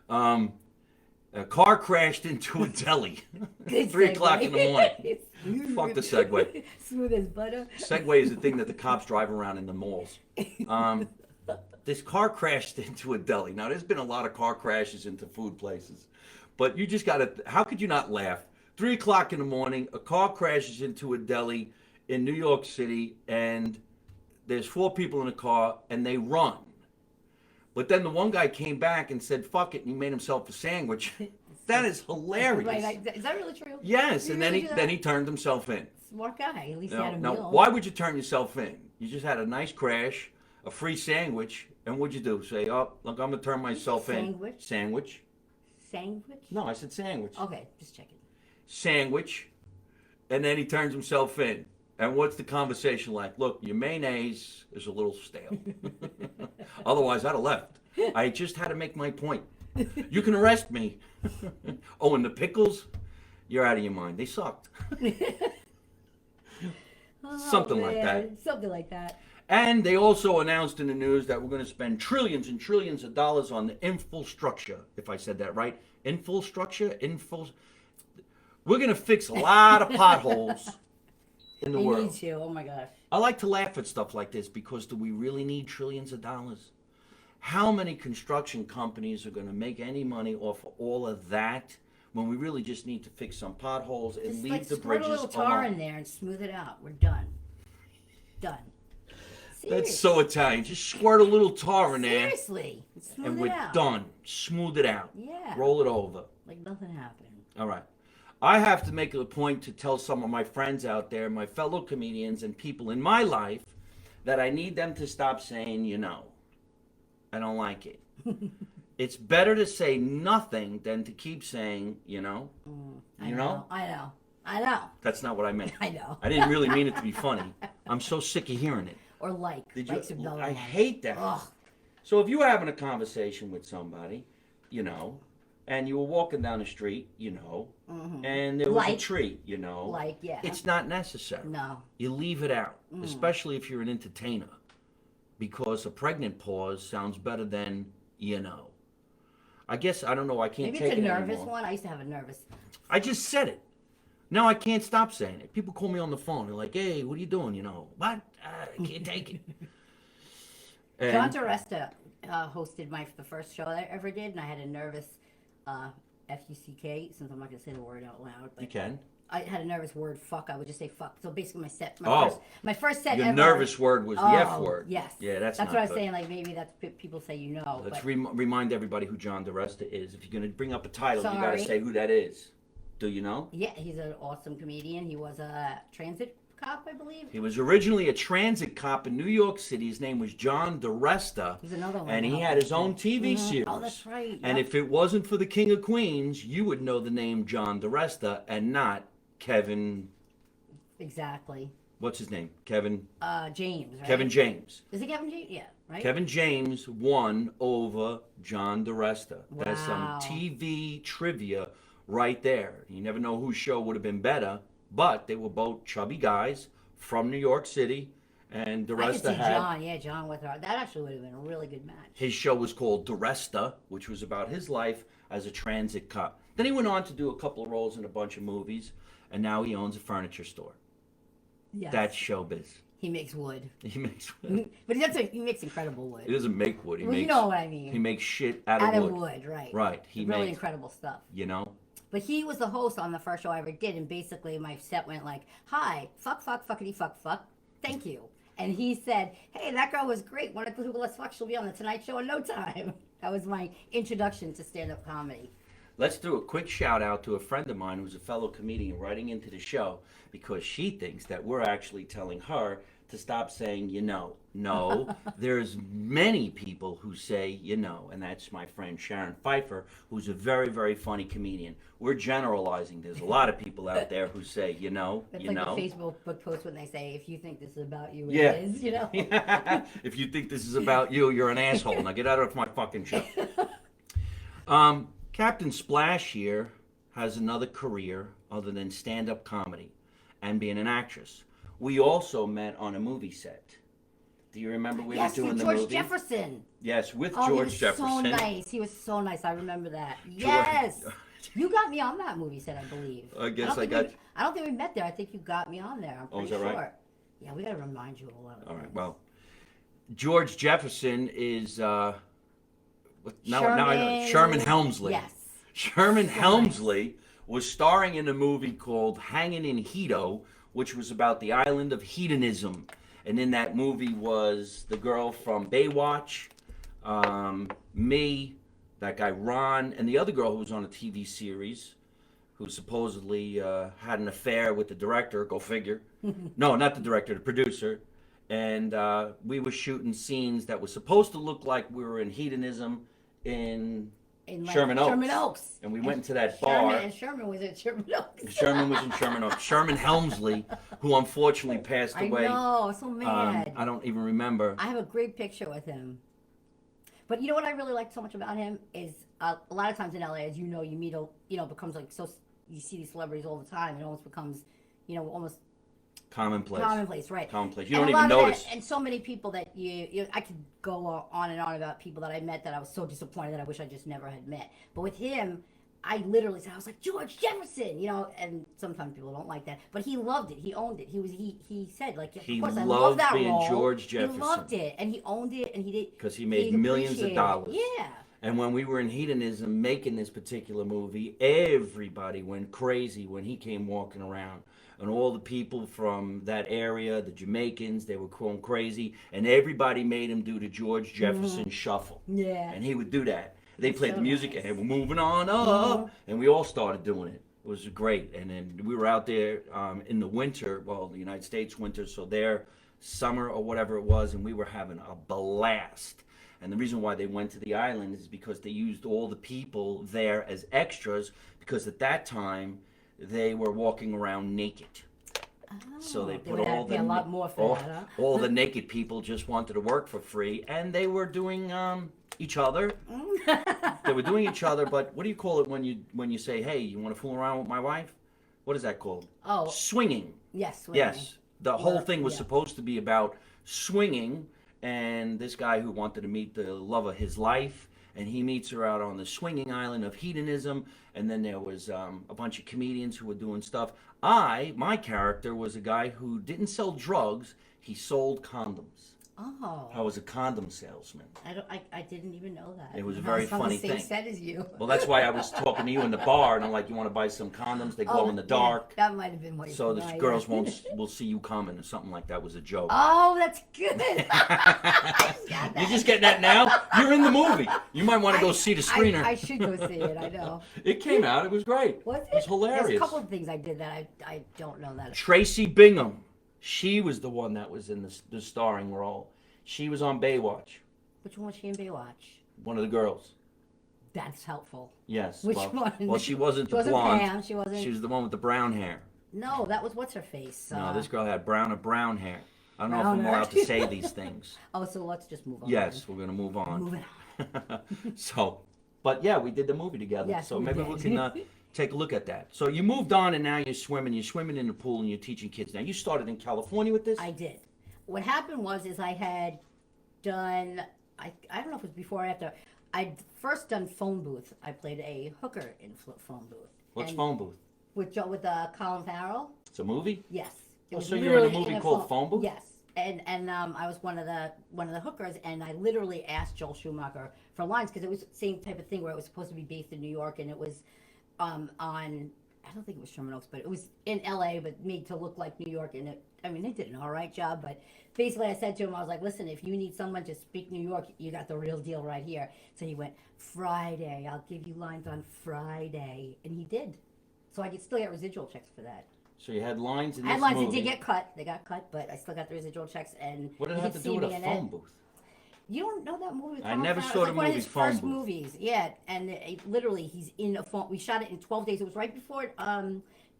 Speaker 1: A car crashed into a deli.
Speaker 2: Good
Speaker 1: 3 o'clock in the morning.
Speaker 2: Smooth.
Speaker 1: Fuck the Segway.
Speaker 2: Smooth as butter.
Speaker 1: Segway is the thing that the cops drive around in the malls. This car crashed into a deli. Now, there's been a lot of car crashes into food places, but you just got to. How could you not laugh? 3 o'clock in the morning, a car crashes into a deli in New York City, and there's 4 people in the car, and they run. But then the one guy came back and said, "Fuck it," and he made himself a sandwich. That is hilarious.
Speaker 2: Right, is that really true?
Speaker 1: Yes,
Speaker 2: Did
Speaker 1: and
Speaker 2: really
Speaker 1: then he turned himself in.
Speaker 2: Smart guy. At least
Speaker 1: You
Speaker 2: he had a
Speaker 1: know,
Speaker 2: meal.
Speaker 1: now, why would you turn yourself in? You just had a nice crash, a free sandwich, and what'd you do? Say, "Oh, look, I'm gonna turn myself in."
Speaker 2: Sandwich?
Speaker 1: Sandwich?
Speaker 2: Sandwich?
Speaker 1: No, I said sandwich.
Speaker 2: Okay, just checking.
Speaker 1: Sandwich, and then he turns himself in. And what's the conversation like? Look, your mayonnaise is a little stale. Otherwise, I'd have left. I just had to make my point. You can arrest me. Oh, and the pickles? You're out of your mind. They sucked. Something like that.
Speaker 2: Something like that.
Speaker 1: And they also announced in the news that we're going to spend trillions and trillions of dollars on the infrastructure, if I said that right. Infrastructure? We're going to fix a lot of potholes in the
Speaker 2: You
Speaker 1: world.
Speaker 2: need to. Oh my gosh.
Speaker 1: I like to laugh at stuff like this because do we really need trillions of dollars? How many construction companies are going to make any money off of all of that when we really just need to fix some potholes and
Speaker 2: Just
Speaker 1: leave
Speaker 2: like
Speaker 1: the
Speaker 2: squirt
Speaker 1: bridges
Speaker 2: a little tar
Speaker 1: alone?
Speaker 2: in there and smooth it out. We're done. Done.
Speaker 1: That's so Italian. Just squirt a little tar in there
Speaker 2: Seriously. Smooth
Speaker 1: and
Speaker 2: it
Speaker 1: we're
Speaker 2: out.
Speaker 1: done. Smooth it out.
Speaker 2: Yeah.
Speaker 1: Roll it over.
Speaker 2: Like nothing happened.
Speaker 1: All right. I have to make it a point to tell some of my friends out there, my fellow comedians and people in my life, that I need them to stop saying, you know. I don't like it. It's better to say nothing than to keep saying, you know.
Speaker 2: I know. I know.
Speaker 1: That's not what I meant.
Speaker 2: I know.
Speaker 1: I didn't really mean it to be funny. I'm so sick of hearing it.
Speaker 2: Or like.
Speaker 1: Did
Speaker 2: Likes
Speaker 1: you?
Speaker 2: are better
Speaker 1: I
Speaker 2: than
Speaker 1: hate that.
Speaker 2: Ugh.
Speaker 1: So if you were having a conversation with somebody, you know, and you were walking down the street, you know, and there was a
Speaker 2: Like.
Speaker 1: tree, you know,
Speaker 2: Like, yeah.
Speaker 1: it's not necessary.
Speaker 2: No.
Speaker 1: You leave it out, especially if you're an entertainer, because a pregnant pause sounds better than you know. I guess, I don't know, I can't
Speaker 2: Maybe
Speaker 1: take
Speaker 2: it's a
Speaker 1: it
Speaker 2: nervous
Speaker 1: anymore.
Speaker 2: one. I used to have a nervous.
Speaker 1: I just said it. Now I can't stop saying it. People call me on the phone. They're like, hey, what are you doing? You know, what? I can't take it.
Speaker 2: John
Speaker 1: And
Speaker 2: DeResta hosted the first show I ever did, and I had a nervous F-U-C-K, since I'm not going to say the word out loud. But
Speaker 1: you can.
Speaker 2: I had a nervous word, fuck. I would just say fuck. So basically
Speaker 1: Oh.
Speaker 2: my first set
Speaker 1: Your
Speaker 2: ever.
Speaker 1: nervous word was the F
Speaker 2: Oh,
Speaker 1: word.
Speaker 2: yes.
Speaker 1: Yeah, that's
Speaker 2: what
Speaker 1: not
Speaker 2: I was
Speaker 1: good.
Speaker 2: saying. Like, maybe that's people say you know.
Speaker 1: Let's
Speaker 2: but
Speaker 1: remind everybody who John DeResta is. If you're going to bring up a title, you got to
Speaker 2: Sorry.
Speaker 1: say who that is. Do you know?
Speaker 2: yeah, he's an awesome comedian. He was a transit cop, I believe.
Speaker 1: He was originally a transit cop in New York City. His name was John DeResta.
Speaker 2: He's another one.
Speaker 1: And he
Speaker 2: that
Speaker 1: had
Speaker 2: helped
Speaker 1: his
Speaker 2: me.
Speaker 1: own TV series.
Speaker 2: Oh, that's right.
Speaker 1: And
Speaker 2: yep.
Speaker 1: if it wasn't for the King of Queens, you would know the name John DeResta and not Kevin.
Speaker 2: Exactly.
Speaker 1: What's his name? Kevin.
Speaker 2: James, right?
Speaker 1: Kevin James.
Speaker 2: Is it Kevin James? Yeah, right?
Speaker 1: Kevin James won over John DeResta. That's some
Speaker 2: Wow.
Speaker 1: TV trivia right there. You never know whose show would have been better, but they were both chubby guys from New York City, and
Speaker 2: I could
Speaker 1: DeResta
Speaker 2: see
Speaker 1: had
Speaker 2: John with her. That actually would have been a really good match.
Speaker 1: his show was called DeResta, which was about his life as a transit cop. Then he went on to do a couple of roles in a bunch of movies, and now he owns a furniture store.
Speaker 2: Yes.
Speaker 1: That's showbiz.
Speaker 2: He makes wood.
Speaker 1: He makes
Speaker 2: But he makes incredible wood.
Speaker 1: he doesn't make wood. He
Speaker 2: Well,
Speaker 1: makes
Speaker 2: you know what I mean.
Speaker 1: he makes shit out
Speaker 2: Out
Speaker 1: of
Speaker 2: of
Speaker 1: wood.
Speaker 2: wood, right.
Speaker 1: Right. He
Speaker 2: really
Speaker 1: makes,
Speaker 2: incredible stuff.
Speaker 1: you know.
Speaker 2: But he was the host on the first show I ever did, and basically my set went like, hi, fuck, fuckity, fuck, thank you. And he said, hey, that girl was great. One of the people let's fuck, she'll be on the Tonight Show in no time. That was my introduction to stand-up comedy.
Speaker 1: Let's do a quick shout out to a friend of mine who's a fellow comedian writing into the show because she thinks that we're actually telling her to stop saying you know. No, there's many people who say you know, and that's my friend Sharon Pfeiffer, who's a very, very funny comedian. We're generalizing. There's a lot of people out there who say you know,
Speaker 2: That's
Speaker 1: you
Speaker 2: like
Speaker 1: know.
Speaker 2: the Facebook book post when they say, if you think this is about you,
Speaker 1: Yeah.
Speaker 2: it is, you know?
Speaker 1: If you think this is about you, you're an asshole. Now get out of my fucking show. Captain Splash here has another career other than stand-up comedy and being an actress. We also met on a movie set. Do you remember we
Speaker 2: Yes,
Speaker 1: were doing
Speaker 2: with
Speaker 1: the
Speaker 2: George
Speaker 1: movie?
Speaker 2: Jefferson.
Speaker 1: Yes, with
Speaker 2: Oh,
Speaker 1: George
Speaker 2: he was
Speaker 1: Jefferson.
Speaker 2: so nice. He was so nice. I remember that. Yes. You got me on that movie set, I believe.
Speaker 1: I guess
Speaker 2: don't
Speaker 1: I
Speaker 2: think
Speaker 1: got
Speaker 2: we- I don't think we met there. I think you got me on there. I'm
Speaker 1: Oh, is
Speaker 2: pretty
Speaker 1: that
Speaker 2: sure.
Speaker 1: right?
Speaker 2: Yeah, we got to remind you of a lot of
Speaker 1: All right,
Speaker 2: things.
Speaker 1: well, George Jefferson is Sherman Helmsley.
Speaker 2: Yes.
Speaker 1: Sherman
Speaker 2: So
Speaker 1: Helmsley was starring in a movie called Hangin' in Hedo, which was about the island of hedonism. And in that movie was the girl from Baywatch, me, that guy Ron, and the other girl who was on a TV series, who supposedly had an affair with the director, go figure. No, not the director, the producer. And we were shooting scenes that were supposed to look like we were in hedonism in
Speaker 2: In
Speaker 1: Sherman Oaks.
Speaker 2: Sherman Oaks.
Speaker 1: And we went into that bar.
Speaker 2: Sherman was at Sherman Oaks.
Speaker 1: Sherman was in Sherman Oaks. Sherman Helmsley, who unfortunately passed
Speaker 2: I
Speaker 1: away.
Speaker 2: know, so mad.
Speaker 1: I don't even remember.
Speaker 2: I have a great picture with him. But you know what I really like so much about him is a lot of times in LA, as you know, you meet, becomes like so. You see these celebrities all the time. It almost becomes, almost
Speaker 1: Commonplace.
Speaker 2: commonplace, right?
Speaker 1: Commonplace. You
Speaker 2: And
Speaker 1: don't
Speaker 2: a
Speaker 1: even
Speaker 2: lot of
Speaker 1: notice.
Speaker 2: that, and so many people that I could go on and on about people that I met that I was so disappointed that I wish I just never had met. But with him, I literally said, I was like, George Jefferson, and sometimes people don't like that, but he loved it. He owned it. He said, like,
Speaker 1: He
Speaker 2: of course, I
Speaker 1: loved
Speaker 2: love that
Speaker 1: being
Speaker 2: role.
Speaker 1: George Jefferson.
Speaker 2: He loved it, and he owned it, and he did.
Speaker 1: Because he made millions of
Speaker 2: appreciated it.
Speaker 1: dollars.
Speaker 2: Yeah.
Speaker 1: And when we were in hedonism making this particular movie, everybody went crazy when he came walking around. And all the people from that area, the Jamaicans, they were going crazy. And everybody made him do the George Jefferson shuffle.
Speaker 2: Yeah.
Speaker 1: And he would do that. They played
Speaker 2: So
Speaker 1: the music
Speaker 2: nice.
Speaker 1: and we're moving on up. And we all started doing it. It was great. And then we were out there in the winter, well, the United States winter, so their summer or whatever it was, and we were having a blast. And the reason why they went to the island is because they used all the people there as extras, because at that time they were walking around naked. So they put
Speaker 2: would
Speaker 1: all
Speaker 2: have to pay
Speaker 1: the
Speaker 2: a lot more for that, huh?
Speaker 1: all the naked people just wanted to work for free, and they were doing each other. They were doing each other, but what do you call it when you say, "Hey, you want to fool around with my wife?" What is that called?
Speaker 2: Oh.
Speaker 1: Swinging.
Speaker 2: Yes.
Speaker 1: Yes. The whole
Speaker 2: Or-
Speaker 1: thing was
Speaker 2: yeah.
Speaker 1: supposed to be about swinging, and this guy who wanted to meet the love of his life, and he meets her out on the swinging island of hedonism. And then there was a bunch of comedians who were doing stuff. My character was a guy who didn't sell drugs; he sold condoms.
Speaker 2: Oh.
Speaker 1: I was a condom salesman.
Speaker 2: I didn't even know that.
Speaker 1: It was a
Speaker 2: I
Speaker 1: very
Speaker 2: was on
Speaker 1: funny
Speaker 2: the same
Speaker 1: thing.
Speaker 2: set as you.
Speaker 1: Well, that's why I was talking to you in the bar, and I'm like, "You want to buy some condoms? They glow in the dark,
Speaker 2: Yeah, that might have been what you
Speaker 1: so the
Speaker 2: said.
Speaker 1: girls will see you coming," or something like that. Was a joke.
Speaker 2: Oh, that's good.
Speaker 1: You're just getting that now? You're in the movie. You might want to go see the screener.
Speaker 2: I should go see it. I know.
Speaker 1: It came out. It was great.
Speaker 2: Was it?
Speaker 1: It was hilarious.
Speaker 2: There's a couple of things I did that I don't know that.
Speaker 1: Tracy Bingham. She was the one that was in the starring role. She was on Baywatch.
Speaker 2: Which one was she in Baywatch?
Speaker 1: One of the girls.
Speaker 2: That's helpful.
Speaker 1: Yes.
Speaker 2: Which
Speaker 1: well,
Speaker 2: one?
Speaker 1: Well, she wasn't
Speaker 2: She
Speaker 1: the
Speaker 2: wasn't
Speaker 1: blonde.
Speaker 2: Pam. She wasn't.
Speaker 1: She was the one with the brown hair.
Speaker 2: No, that was what's her face.
Speaker 1: No, this girl had brown hair. I don't know if
Speaker 2: Brown
Speaker 1: I'm
Speaker 2: hair.
Speaker 1: allowed to say these things.
Speaker 2: Oh, so let's just move on.
Speaker 1: Yes, we're going to move on.
Speaker 2: Moving on.
Speaker 1: So, but yeah, we did the movie together.
Speaker 2: Yes,
Speaker 1: so
Speaker 2: we
Speaker 1: maybe
Speaker 2: did.
Speaker 1: we can take a look at that. So you moved on and now you're swimming. You're swimming in the pool and you're teaching kids. Now you started in California with this?
Speaker 2: I did. What happened was I had done, I don't know if it was before or after, I'd first done phone booth. I played a hooker in phone booth.
Speaker 1: What's
Speaker 2: And
Speaker 1: phone booth?
Speaker 2: With Colin Farrell.
Speaker 1: It's a movie?
Speaker 2: Yes. It
Speaker 1: Oh,
Speaker 2: was
Speaker 1: so you're in a
Speaker 2: literally
Speaker 1: movie called Phone Booth?
Speaker 2: Yes. And I was one of the hookers, and I literally asked Joel Schumacher for lines because it was the same type of thing where it was supposed to be based in New York, and it was on, I don't think it was Sherman Oaks, but it was in LA, but made to look like New York. And they did an all right job, but basically I said to him, I was like, listen, if you need someone to speak New York, you got the real deal right here. So he went, Friday, I'll give you lines on Friday. And he did. So I could still get residual checks for that.
Speaker 1: So you had lines in
Speaker 2: I
Speaker 1: this
Speaker 2: had lines that
Speaker 1: movie.
Speaker 2: did get cut. They got cut, but I still got the residual checks. And
Speaker 1: What did
Speaker 2: you
Speaker 1: it have
Speaker 2: could
Speaker 1: to do
Speaker 2: see
Speaker 1: with
Speaker 2: me
Speaker 1: a
Speaker 2: in
Speaker 1: phone
Speaker 2: it.
Speaker 1: booth?
Speaker 2: You don't know that movie? With
Speaker 1: I
Speaker 2: Colin
Speaker 1: never
Speaker 2: Farrell?
Speaker 1: saw
Speaker 2: It's
Speaker 1: the
Speaker 2: like one of
Speaker 1: movie
Speaker 2: his
Speaker 1: Phone
Speaker 2: first
Speaker 1: Booth.
Speaker 2: movies. Yeah, and literally he's in a phone. We shot it in 12 days. It was right before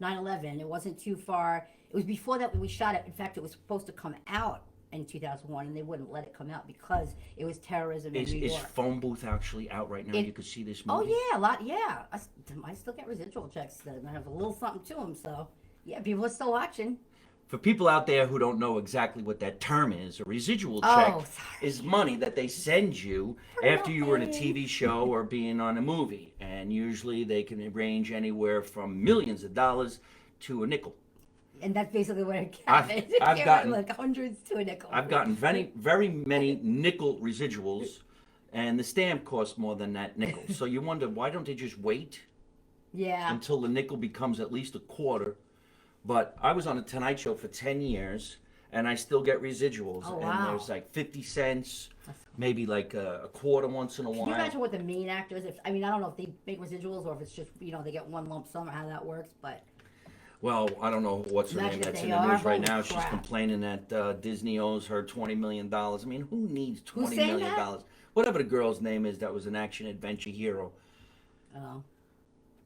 Speaker 2: 9/11. It wasn't too far. It was before that we shot it. In fact, it was supposed to come out in 2001, and they wouldn't let it come out because it was terrorism in New
Speaker 1: Is
Speaker 2: York.
Speaker 1: Phone Booth actually out right now? You could see this
Speaker 2: Oh
Speaker 1: movie?
Speaker 2: yeah, a lot. Yeah, I still get residual checks. And I have a little something to them. So yeah, people are still watching.
Speaker 1: For people out there who don't know exactly what that term is, a residual
Speaker 2: Oh,
Speaker 1: check
Speaker 2: sorry.
Speaker 1: is money that they send you
Speaker 2: For
Speaker 1: after you were in a
Speaker 2: nothing.
Speaker 1: TV show or being on a movie. And usually they can range anywhere from millions of dollars to a nickel.
Speaker 2: And that's basically what it
Speaker 1: I've
Speaker 2: counted.
Speaker 1: gotten-
Speaker 2: like hundreds to a nickel.
Speaker 1: I've gotten very many nickel residuals, and the stamp costs more than that nickel. So you wonder, why don't they just wait
Speaker 2: Yeah.
Speaker 1: until the nickel becomes at least a quarter? But I was on the Tonight Show for 10 years, and I still get residuals.
Speaker 2: Oh,
Speaker 1: And
Speaker 2: wow.
Speaker 1: there's like 50 cents, maybe like a quarter once in a
Speaker 2: Can you
Speaker 1: while.
Speaker 2: imagine what the main actors? I don't know if they make residuals or if it's just they get one lump sum or how that works. But
Speaker 1: Well, I don't know what's her
Speaker 2: Imagine
Speaker 1: name
Speaker 2: if
Speaker 1: that's
Speaker 2: they
Speaker 1: in the
Speaker 2: are.
Speaker 1: news right
Speaker 2: Holy
Speaker 1: now. She's
Speaker 2: crap.
Speaker 1: complaining that Disney owes her $20 million. I mean, who needs
Speaker 2: Who's
Speaker 1: $20
Speaker 2: saying
Speaker 1: million?
Speaker 2: that?
Speaker 1: Whatever the girl's name is that was an action adventure hero.
Speaker 2: oh,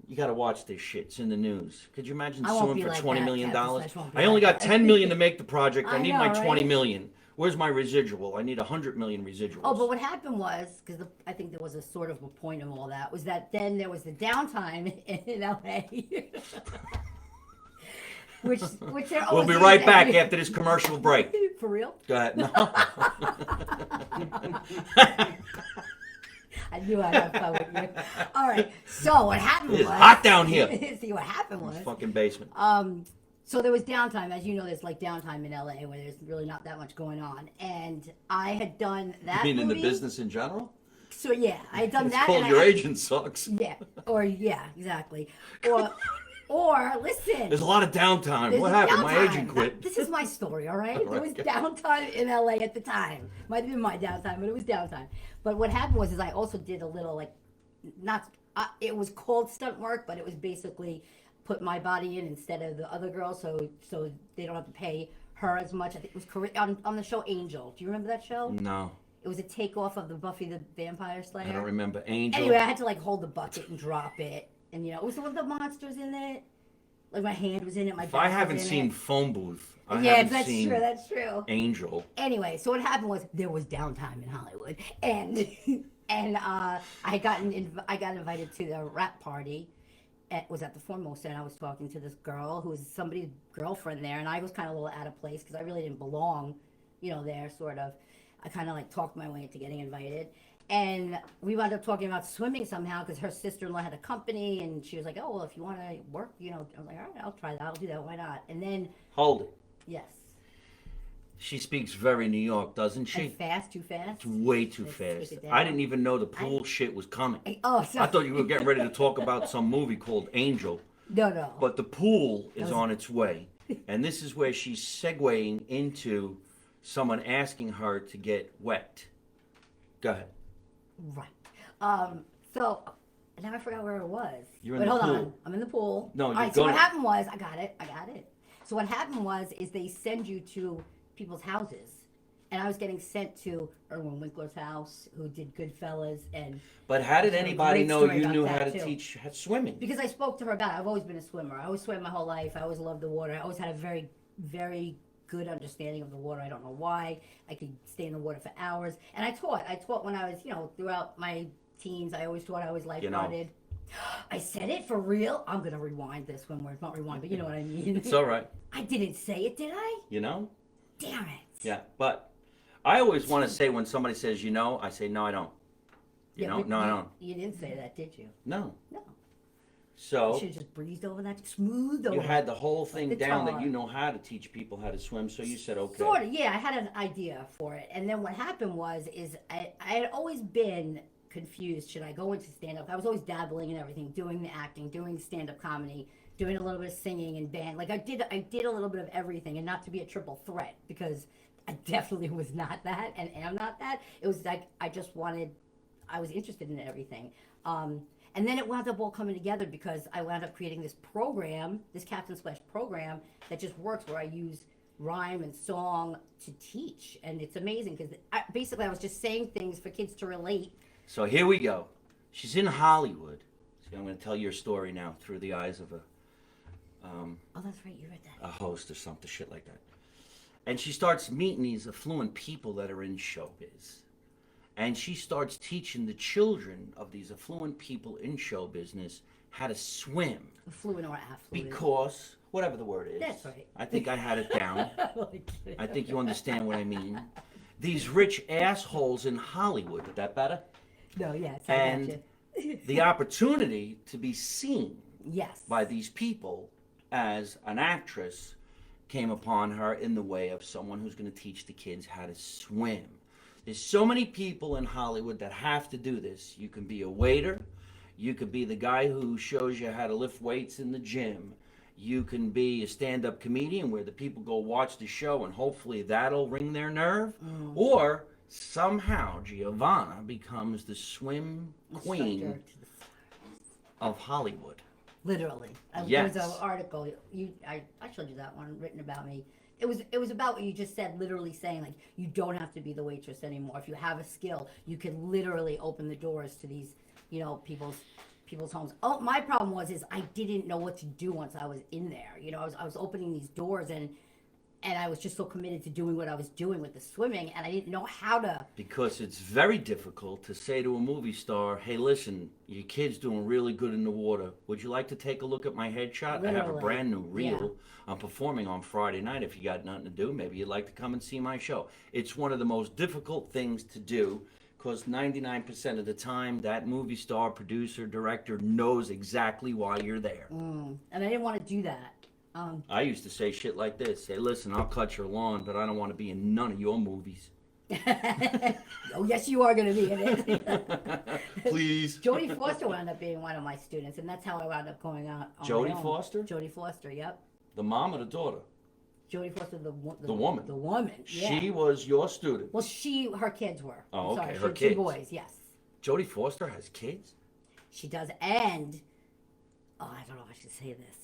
Speaker 1: You got to watch this shit. It's in the news. Could you imagine
Speaker 2: I won't
Speaker 1: suing
Speaker 2: be
Speaker 1: for
Speaker 2: like
Speaker 1: $20
Speaker 2: that,
Speaker 1: million?
Speaker 2: Kevin. I just won't be
Speaker 1: I only
Speaker 2: like
Speaker 1: got
Speaker 2: that.
Speaker 1: $10 million to make the project. I
Speaker 2: I
Speaker 1: need
Speaker 2: know,
Speaker 1: my
Speaker 2: right?
Speaker 1: $20 million. Where's my residual? I need $100 million residuals.
Speaker 2: oh, but what happened was because I think there was a sort of a point of all that was that then there was the downtime in LA. which there
Speaker 1: We'll
Speaker 2: always
Speaker 1: be
Speaker 2: is
Speaker 1: right back
Speaker 2: every-
Speaker 1: after this commercial break.
Speaker 2: For real?
Speaker 1: Go ahead. No.
Speaker 2: I knew I'd have fun with you. All right. So what happened
Speaker 1: It's
Speaker 2: was
Speaker 1: hot down here.
Speaker 2: See what happened was
Speaker 1: Fucking basement.
Speaker 2: so there was downtime, as you know. There's like downtime in LA where there's really not that much going on, and I had done that.
Speaker 1: You mean in the
Speaker 2: movie.
Speaker 1: business in general?
Speaker 2: So yeah, I had done
Speaker 1: It's
Speaker 2: that.
Speaker 1: called
Speaker 2: and
Speaker 1: Your
Speaker 2: I,
Speaker 1: Agent Sucks.
Speaker 2: Yeah, exactly. Or listen.
Speaker 1: There's a lot of downtime.
Speaker 2: There's
Speaker 1: What
Speaker 2: a
Speaker 1: happened? My
Speaker 2: downtime.
Speaker 1: agent quit.
Speaker 2: This is my story, all right? There was
Speaker 1: Okay.
Speaker 2: downtime in LA at the time. Might have been my downtime, but it was downtime. But what happened was I also did a little it was called stunt work, but it was basically put my body in instead of the other girl, so they don't have to pay her as much. I think it was on the show Angel. Do you remember that show?
Speaker 1: No,
Speaker 2: It was a takeoff of the Buffy the Vampire Slayer.
Speaker 1: I don't remember. Angel.
Speaker 2: Anyway, I had to hold the bucket and drop it, and it was one of the monsters in it. Like my hand was in it. My
Speaker 1: If
Speaker 2: back
Speaker 1: I
Speaker 2: was
Speaker 1: haven't
Speaker 2: in
Speaker 1: seen
Speaker 2: it.
Speaker 1: Phone Booth, I
Speaker 2: Yeah,
Speaker 1: haven't
Speaker 2: that's
Speaker 1: seen
Speaker 2: true. That's true.
Speaker 1: Angel.
Speaker 2: Anyway, so what happened was there was downtime in Hollywood, and I got invited to the rap party. It was at the Foremost, and I was talking to this girl who was somebody's girlfriend there, and I was kind of a little out of place because I really didn't belong, there, sort of. I kind of talked my way into getting invited, And we wound up talking about swimming somehow because her sister-in-law had a company, and she was like, "Oh, well, if you want to work, you know," I'm like, "All right, I'll try that. I'll do that. Why not?" And then,
Speaker 1: Hold it.
Speaker 2: yes,
Speaker 1: She speaks very New York, doesn't
Speaker 2: and
Speaker 1: she?
Speaker 2: fast, too fast.
Speaker 1: It's way too
Speaker 2: Let's
Speaker 1: fast.
Speaker 2: take it down.
Speaker 1: I didn't even know the pool shit was coming.
Speaker 2: Oh, so,
Speaker 1: I thought you were getting ready to talk about some movie called Angel,
Speaker 2: no.
Speaker 1: but the pool is
Speaker 2: was-
Speaker 1: on its way. And this is where she's segueing into someone asking her to get wet. Go ahead.
Speaker 2: Right. So now I forgot where it was.
Speaker 1: You're in
Speaker 2: but
Speaker 1: the
Speaker 2: hold
Speaker 1: pool.
Speaker 2: on. I'm in the pool.
Speaker 1: No,
Speaker 2: All
Speaker 1: you're
Speaker 2: right. So what
Speaker 1: going-
Speaker 2: happened was, I got it. So what happened was, is they send you to people's houses, and I was getting sent to Erwin Winkler's house, who did Goodfellas, and
Speaker 1: But how did
Speaker 2: There's a
Speaker 1: anybody
Speaker 2: great
Speaker 1: know
Speaker 2: story
Speaker 1: you
Speaker 2: about
Speaker 1: knew
Speaker 2: that,
Speaker 1: how to
Speaker 2: too.
Speaker 1: teach swimming?
Speaker 2: because I spoke to her about it. I've always been a swimmer. I always swam my whole life. I always loved the water. I always had a very, very good understanding of the water. I don't know why. I could stay in the water for hours, and I taught. I taught when I was, throughout my teens. I always taught. I always lifeguarded. I said it for real. I'm gonna rewind this one where it's not rewind, but you know what I mean.
Speaker 1: It's all right.
Speaker 2: I didn't say it, did I?
Speaker 1: You know?
Speaker 2: Damn it.
Speaker 1: Yeah, but I always want to say when somebody says, I say, no, I don't. You know?
Speaker 2: but
Speaker 1: No, I don't.
Speaker 2: You didn't say that, did you?
Speaker 1: No.
Speaker 2: No. You
Speaker 1: So
Speaker 2: should have just breezed over that, smoothed over.
Speaker 1: you had the whole thing
Speaker 2: the
Speaker 1: down that
Speaker 2: tar.
Speaker 1: you know how to teach people how to swim, so you said, okay.
Speaker 2: Sort of, yeah. I had an idea for it, and then what happened was, I had always been confused. Should I go into stand up? I was always dabbling in everything, doing the acting, doing the stand up comedy, doing a little bit of singing and band. Like I did a little bit of everything, and not to be a triple threat because I definitely was not that, and am not that. It was like I was interested in everything. And then it wound up all coming together because I wound up creating this program, this Kaptain program that just works, where I use rhyme and song to teach, and it's amazing because basically I was just saying things for kids to relate.
Speaker 1: So here we go. She's in Hollywood. See, I'm going to tell your story now through the eyes of
Speaker 2: Oh, that's right, you read that.
Speaker 1: a host or something, shit like that. And she starts meeting these affluent people that are in showbiz. And she starts teaching the children of these affluent people in show business how to swim.
Speaker 2: Fluent or affluent.
Speaker 1: Because, whatever the word is.
Speaker 2: That's right.
Speaker 1: I think I had it down.
Speaker 2: Like,
Speaker 1: I think you understand what I mean. These rich assholes in Hollywood, is that better?
Speaker 2: no, yes, I
Speaker 1: And
Speaker 2: gotcha.
Speaker 1: the opportunity to be seen
Speaker 2: Yes.
Speaker 1: by these people as an actress came upon her in the way of someone who's going to teach the kids how to swim. There's so many people in Hollywood that have to do this. You can be a waiter. You could be the guy who shows you how to lift weights in the gym. You can be a stand-up comedian where the people go watch the show and hopefully that'll ring their nerve. Or somehow Giovanna becomes the swim queen
Speaker 2: Instructor to the-
Speaker 1: of Hollywood.
Speaker 2: Literally.
Speaker 1: Yes.
Speaker 2: There was an article. I showed you that one written about me. It was about what you just said. Literally saying like you don't have to be the waitress anymore. If you have a skill, you can literally open the doors to these, people's homes. Oh, my problem is I didn't know what to do once I was in there. I was opening these doors and I was just so committed to doing what I was doing with the swimming, and I didn't know how to.
Speaker 1: Because it's very difficult to say to a movie star, hey, listen, your kid's doing really good in the water. Would you like to take a look at my headshot? I have a
Speaker 2: Literally.
Speaker 1: brand new reel.
Speaker 2: Yeah.
Speaker 1: I'm performing on Friday night. If you got nothing to do, maybe you'd like to come and see my show. It's one of the most difficult things to do because 99% of the time, that movie star, producer, director knows exactly why you're there.
Speaker 2: And I didn't want to do that.
Speaker 1: I used to say shit like this. Say, listen, I'll cut your lawn, but I don't want to be in none of your movies.
Speaker 2: Oh, yes, you are going to be in it.
Speaker 1: Please.
Speaker 2: Jodie Foster wound up being one of my students, and that's how I wound up going out. On
Speaker 1: Jodie
Speaker 2: my own.
Speaker 1: Foster?
Speaker 2: Jodie Foster, yep.
Speaker 1: The mom or the daughter?
Speaker 2: Jodie Foster, the
Speaker 1: woman.
Speaker 2: The woman, yeah.
Speaker 1: She was your student.
Speaker 2: Well, her kids were.
Speaker 1: Oh,
Speaker 2: Sorry,
Speaker 1: okay,
Speaker 2: she
Speaker 1: her
Speaker 2: had
Speaker 1: kids.
Speaker 2: 2 boys, yes.
Speaker 1: Jodie Foster has kids?
Speaker 2: She does, and I don't know if I should say this.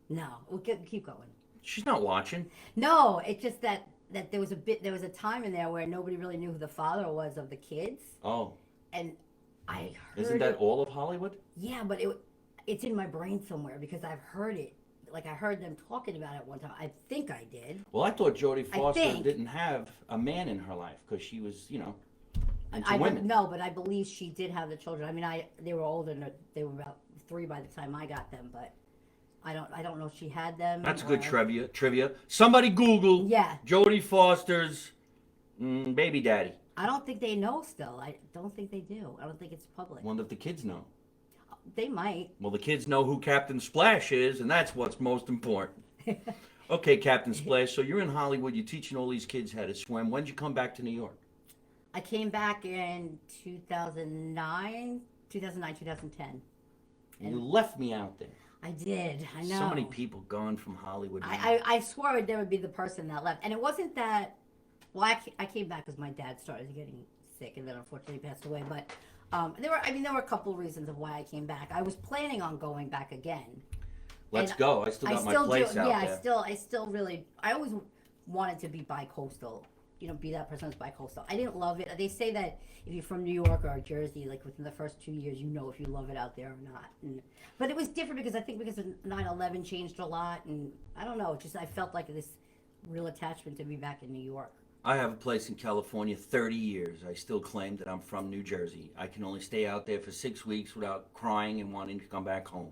Speaker 2: No, we'll keep going.
Speaker 1: She's not watching.
Speaker 2: No, it's just that there was a time in there where nobody really knew who the father was of the kids,
Speaker 1: Oh,
Speaker 2: and I heard
Speaker 1: isn't that
Speaker 2: it.
Speaker 1: all of Hollywood?
Speaker 2: Yeah, but it's in my brain somewhere because I've heard it. Like I heard them talking about it one time. I think I did.
Speaker 1: Well, I thought Jodie Foster
Speaker 2: think-
Speaker 1: didn't have a man in her life because she was, into
Speaker 2: I
Speaker 1: women.
Speaker 2: no, but I believe she did have the children. I mean, they were older. They were about 3 by the time I got them, but I don't know if she had them.
Speaker 1: That's good
Speaker 2: or-
Speaker 1: trivia. Somebody Google
Speaker 2: Yeah.
Speaker 1: Jodie Foster's baby daddy.
Speaker 2: I don't think they know still. I don't think they do. I don't think it's public.
Speaker 1: Wonder if the kids know.
Speaker 2: They might.
Speaker 1: Well, the kids know who Captain Splash is, and that's what's most important. Okay, Captain Splash, so you're in Hollywood, you're teaching all these kids how to swim. When did you come back to New York?
Speaker 2: I came back in 2009, 2010.
Speaker 1: You left me out there.
Speaker 2: I did. I know.
Speaker 1: So many people gone from Hollywood now.
Speaker 2: I swore I'd never be the person that left. And it wasn't that... Well, I came back because my dad started getting sick and then unfortunately passed away. But there were a couple of reasons of why I came back. I was planning on going back again.
Speaker 1: Let's go. I still got my place out there.
Speaker 2: I still really... I always wanted to be bi-coastal. You know, be that person that's bi-coastal. I didn't love it. They say that if you're from New York or Jersey, like within the first 2 years, you know if you love it out there or not. But it was different because I think because of 9/11 changed a lot, and I don't know. Just I felt like this real attachment to be back in New York.
Speaker 1: I have a place in California 30 years. I still claim that I'm from New Jersey. I can only stay out there for 6 weeks without crying and wanting to come back home.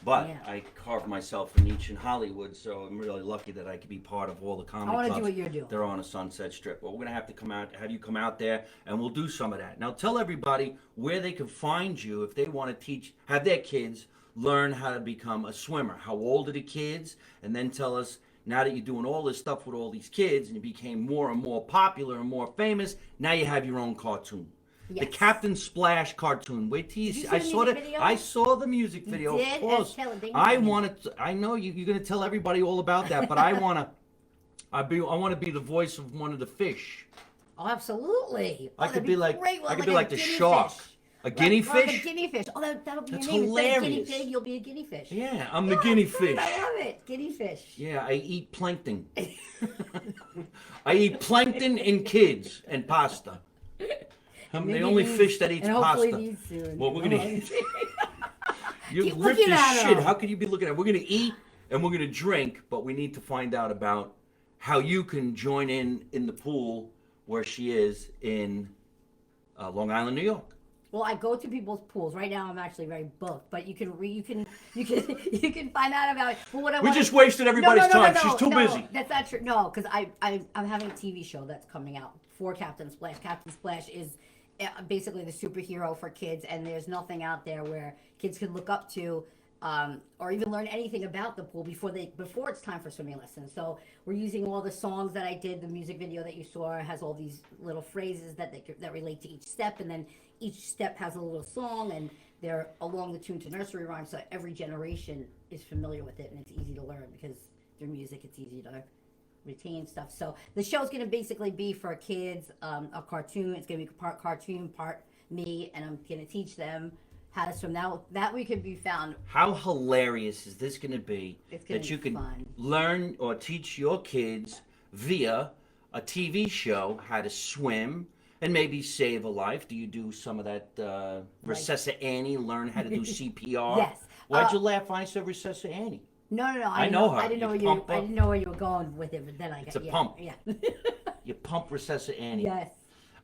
Speaker 1: But
Speaker 2: Yeah.
Speaker 1: I carved myself a niche in Hollywood, so I'm really lucky that I could be part of all the comedy
Speaker 2: I want to
Speaker 1: clubs.
Speaker 2: do what you're doing.
Speaker 1: They're on a Sunset Strip. Well, we're gonna have you come out there, and we'll do some of that. Now, tell everybody where they can find you if they want to have their kids learn how to become a swimmer. How old are the kids? And then tell us, now that you're doing all this stuff with all these kids, and you became more and more popular and more famous, now you have your own cartoon.
Speaker 2: Yes.
Speaker 1: The Captain Splash cartoon. Wait till you see.
Speaker 2: Did you see the music video?
Speaker 1: I saw the music video.
Speaker 2: did?
Speaker 1: Of course.
Speaker 2: Tell it,
Speaker 1: I want to. I know you're going to tell everybody all about that, but I want to. I want to be the voice of one of the fish.
Speaker 2: Oh, absolutely.
Speaker 1: I could be like.
Speaker 2: great. Well,
Speaker 1: I could
Speaker 2: like
Speaker 1: be
Speaker 2: a
Speaker 1: like the
Speaker 2: guinea
Speaker 1: shark.
Speaker 2: fish.
Speaker 1: A guinea
Speaker 2: Like
Speaker 1: fish.
Speaker 2: a guinea fish. Oh, that'll be
Speaker 1: That's
Speaker 2: your name. Instead of guinea
Speaker 1: hilarious.
Speaker 2: pig, you'll be a guinea fish.
Speaker 1: Yeah, I'm the guinea fish.
Speaker 2: I love it. Guinea fish.
Speaker 1: Yeah, I eat plankton. I eat plankton and kids and pasta. I'm the
Speaker 2: Maybe
Speaker 1: only
Speaker 2: these-
Speaker 1: fish that eats
Speaker 2: and hopefully
Speaker 1: pasta.
Speaker 2: these soon.
Speaker 1: Well, we're gonna eat. You
Speaker 2: Keep
Speaker 1: ripped
Speaker 2: looking
Speaker 1: this
Speaker 2: at
Speaker 1: shit.
Speaker 2: 'em.
Speaker 1: How could you be looking at? We're gonna eat and we're gonna drink, but we need to find out about how you can join in the pool where she is in Long Island, New York.
Speaker 2: Well, I go to people's pools. Right now, I'm actually very booked, but you can find out about it. But what I
Speaker 1: We
Speaker 2: wanna-
Speaker 1: just wasted everybody's time. She's too
Speaker 2: no,
Speaker 1: busy.
Speaker 2: That's not true. No, because I'm having a TV show that's coming out for Captain Splash. Captain Splash is basically the superhero for kids, and there's nothing out there where kids can look up to or even learn anything about the pool before it's time for swimming lessons. So we're using all the songs that I did. The music video that you saw has all these little phrases that relate to each step, and then each step has a little song, and they're along the tune to nursery rhymes, so every generation is familiar with it, and it's easy to learn because through music it's easy to retain stuff. So the show's going to basically be for kids, a cartoon. It's going to be part cartoon, part me, and I'm going to teach them how to swim. Now that we could be found.
Speaker 1: How hilarious is this going to be
Speaker 2: It's gonna
Speaker 1: that
Speaker 2: be
Speaker 1: you can
Speaker 2: fun.
Speaker 1: learn or teach your kids via a TV show how to swim and maybe save a life? Do you do some of that Recessa Annie, learn how to do CPR?
Speaker 2: Yes.
Speaker 1: Why'd you laugh when I said Recessa Annie?
Speaker 2: No.
Speaker 1: I know her.
Speaker 2: I didn't know
Speaker 1: You
Speaker 2: where
Speaker 1: pump
Speaker 2: I
Speaker 1: her.
Speaker 2: didn't know where you were going with it, but then I got
Speaker 1: a pump.
Speaker 2: Yeah.
Speaker 1: You pump Recessa Annie.
Speaker 2: Yes.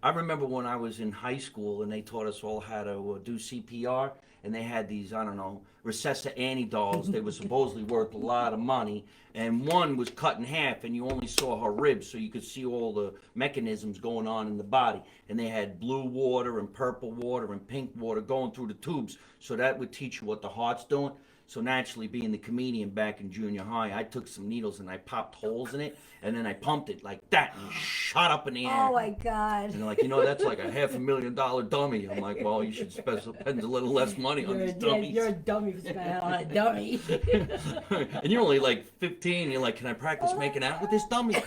Speaker 1: I remember when I was in high school and they taught us all how to do CPR, and they had these, I don't know, Recessa Annie dolls. They were supposedly worth a lot of money, and one was cut in half, and you only saw her ribs, so you could see all the mechanisms going on in the body. And they had blue water and purple water and pink water going through the tubes, so that would teach you what the heart's doing. So naturally, being the comedian back in junior high, I took some needles and I popped holes in it, and then I pumped it like that, and it shot up in the air.
Speaker 2: Oh my God.
Speaker 1: And they're like, that's like a $500,000 dummy. I'm like, well, you should spend a little less money on these dummies.
Speaker 2: You're a dummy for spending on a dummy.
Speaker 1: And you're only like 15. You're like, can I practice making out with this dummy?